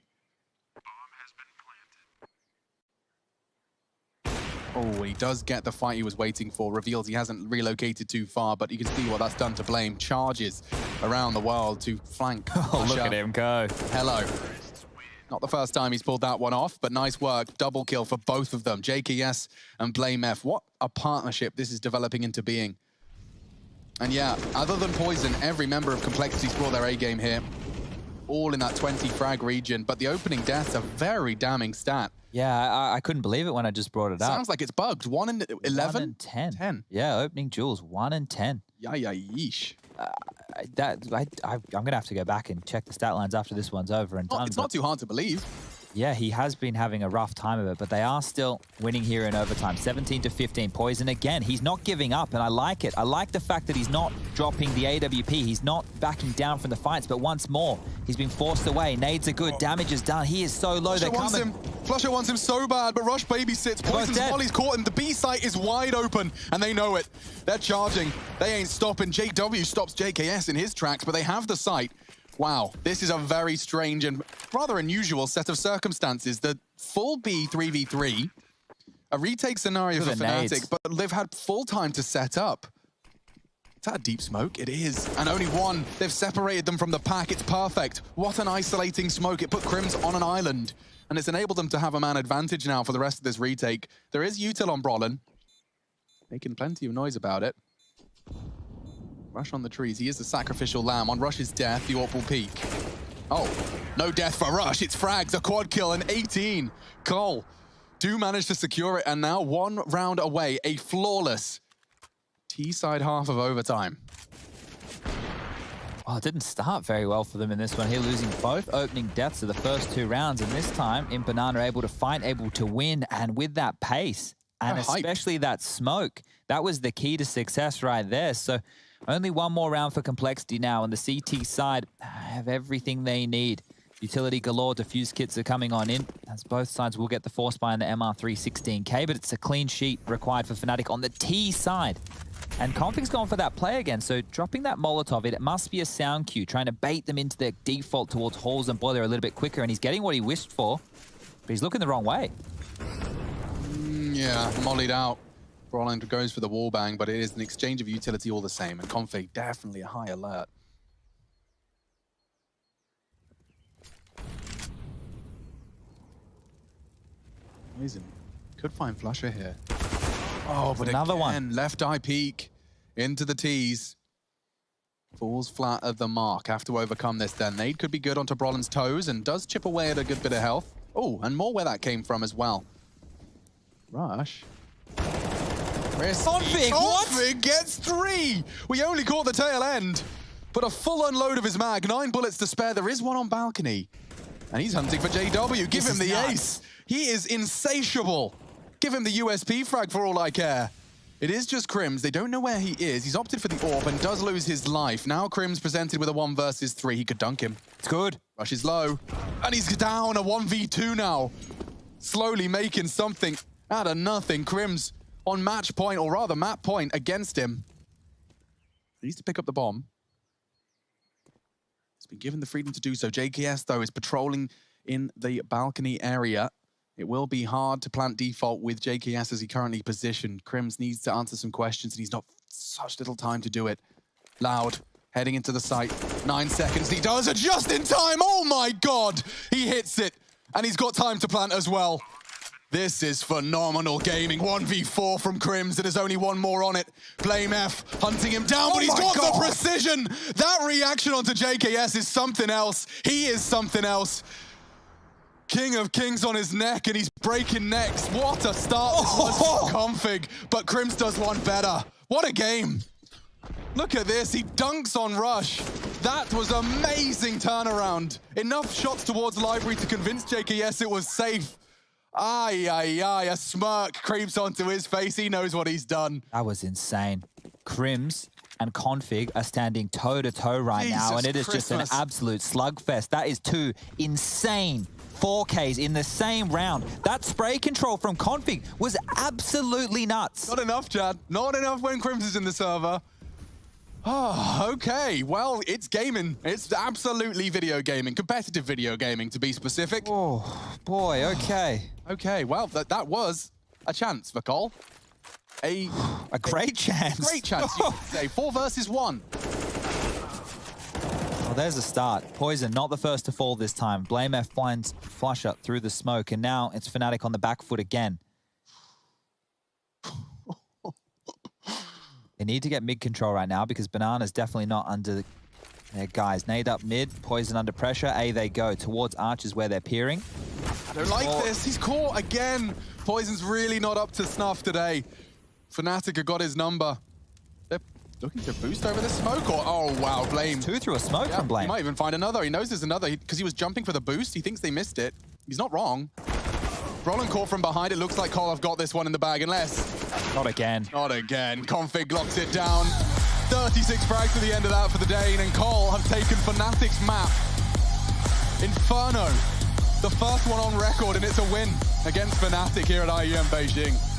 Oh, he does get the fight he was waiting for. Reveals he hasn't relocated too far, but you can see what that's done to Blame. Charges around the world to flank. Oh, look at him go. Hello. Not the first time he's pulled that one off, but nice work. Double kill for both of them. JKS and Blame F. What a partnership this is developing into being. And yeah, other than Poison, every member of Complexity's brought their A-game here. All in that 20 frag region, but the opening death's a very damning stat. Yeah, I couldn't believe it when I just brought it up. Sounds like it's bugged. 1 and 11? 1 and 10. 10. Yeah, opening duels, 1 and 10. Yeah, yeesh. I'm going to have to go back and check the stat lines after this one's over and done. It's not too hard to believe. Yeah, he has been having a rough time of it, but they are still winning here in overtime. 17-15. Poison again. He's not giving up, and I like it. I like the fact that he's not dropping the AWP. He's not backing down from the fights, but once more, he's been forced away. Nades are good. Damage is done. He is so low. They're coming. Flusher wants him so bad, but Rush babysits. Poison's Molly's caught him. The B site is wide open, and they know it. They're charging. They ain't stopping. JW stops JKS in his tracks, but they have the site. Wow, this is a very strange and rather unusual set of circumstances. The full B 3v3, a retake scenario for Fnatic, but they've had full time to set up. Is that a deep smoke? It is. And only one. They've separated them from the pack. It's perfect. What an isolating smoke. It put Crims on an island. And it's enabled them to have a man advantage now for the rest of this retake. There is util on Brolin. Making plenty of noise about it. Rush on the trees. He is the sacrificial lamb. On Rush's death, the AWP will peak. Oh, no death for Rush. It's frags, a quad kill, and 18. Cole do manage to secure it. And now 1 round away. A flawless T-side half of overtime. Well, it didn't start very well for them in this one here, losing both opening deaths of the first 2 rounds. And this time, Banana able to fight, able to win, and with that pace, and especially that smoke, that was the key to success right there. So only 1 more round for Complexity now, and the CT side have everything they need. Utility galore, defuse kits are coming on in, as both sides will get the Force Buy and the MR3 16K, but it's a clean sheet required for Fnatic on the T side. And Config's gone for that play again, so dropping that Molotov, it must be a sound cue, trying to bait them into their default towards Halls and Boiler a little bit quicker, and he's getting what he wished for, but he's looking the wrong way. Yeah, mollied out. Brolin goes for the wallbang, but it is an exchange of utility all the same, and Config definitely a high alert. Amazing. Could find Flusher here. Oh, but another again, one. Left eye peek into the T's. Falls flat at the mark. Have to overcome this then. Nade could be good onto Brolin's toes and does chip away at a good bit of health. Oh, and more where that came from as well. Rush. Config gets 3! We only caught the tail end, but a full unload of his mag. 9 bullets to spare. There is one on balcony. And he's hunting for JW. Give him the ace. He is insatiable. Give him the USP frag for all I care. It is just Crims. They don't know where he is. He's opted for the AWP and does lose his life. Now Crims presented with a 1 versus 3. He could dunk him. It's good. Rush is low. And he's down a 1v2 now. Slowly making something out of nothing. Crims on match point, or rather map point, against him. He needs to pick up the bomb. He's been given the freedom to do so. JKS, though, is patrolling in the balcony area. It will be hard to plant default with JKS as he currently positioned. Crims needs to answer some questions, and he's not such little time to do it. Loud, heading into the site. 9 seconds, he does it just in time! Oh my god! He hits it, and he's got time to plant as well. This is phenomenal gaming. 1v4 from Crims, and there's only 1 more on it. Blame F hunting him down, but he's got the precision! That reaction onto JKS is something else. He is something else. King of Kings on his neck, and he's breaking necks. What a start this was for Config, but Crims does one better. What a game. Look at this, he dunks on Rush. That was amazing turnaround. Enough shots towards Library to convince JKS it was safe. Aye, aye, aye, a smirk creeps onto his face. He knows what he's done. That was insane. Crims and Config are standing toe-to-toe right now, and it is just an absolute slugfest. That is 2 insane 4Ks in the same round. That spray control from Config was absolutely nuts. Not enough, Chad. Not enough when Crims is in the server. Oh, okay. Well, it's gaming. It's absolutely video gaming. Competitive video gaming, to be specific. Oh, boy, okay. Okay, well, that was a chance for Cole. A great chance. Great chance, you could say. 4 versus 1. Well, there's a start. Poison, not the first to fall this time. Blame F finds Flusher through the smoke, and now it's Fnatic on the back foot again. They need to get mid control right now because Banana's definitely not under their guys. Nade up mid, Poison under pressure. A they go towards Archers where they're peering. I don't like this. He's caught again. Poison's really not up to snuff today. Fnatic have got his number. They're looking to boost over the smoke, or oh wow, Blame. It's 2 through a smoke from Blame. He might even find another. He knows there's another because he was jumping for the boost. He thinks they missed it. He's not wrong. Brolin caught from behind. It looks like Cole have got this one in the bag, unless... Not again. Not again. Config locks it down. 36 frags to the end of that for the Dane, and Cole have taken Fnatic's map. Inferno The first one on record, and it's a win against Fnatic here at IEM Beijing.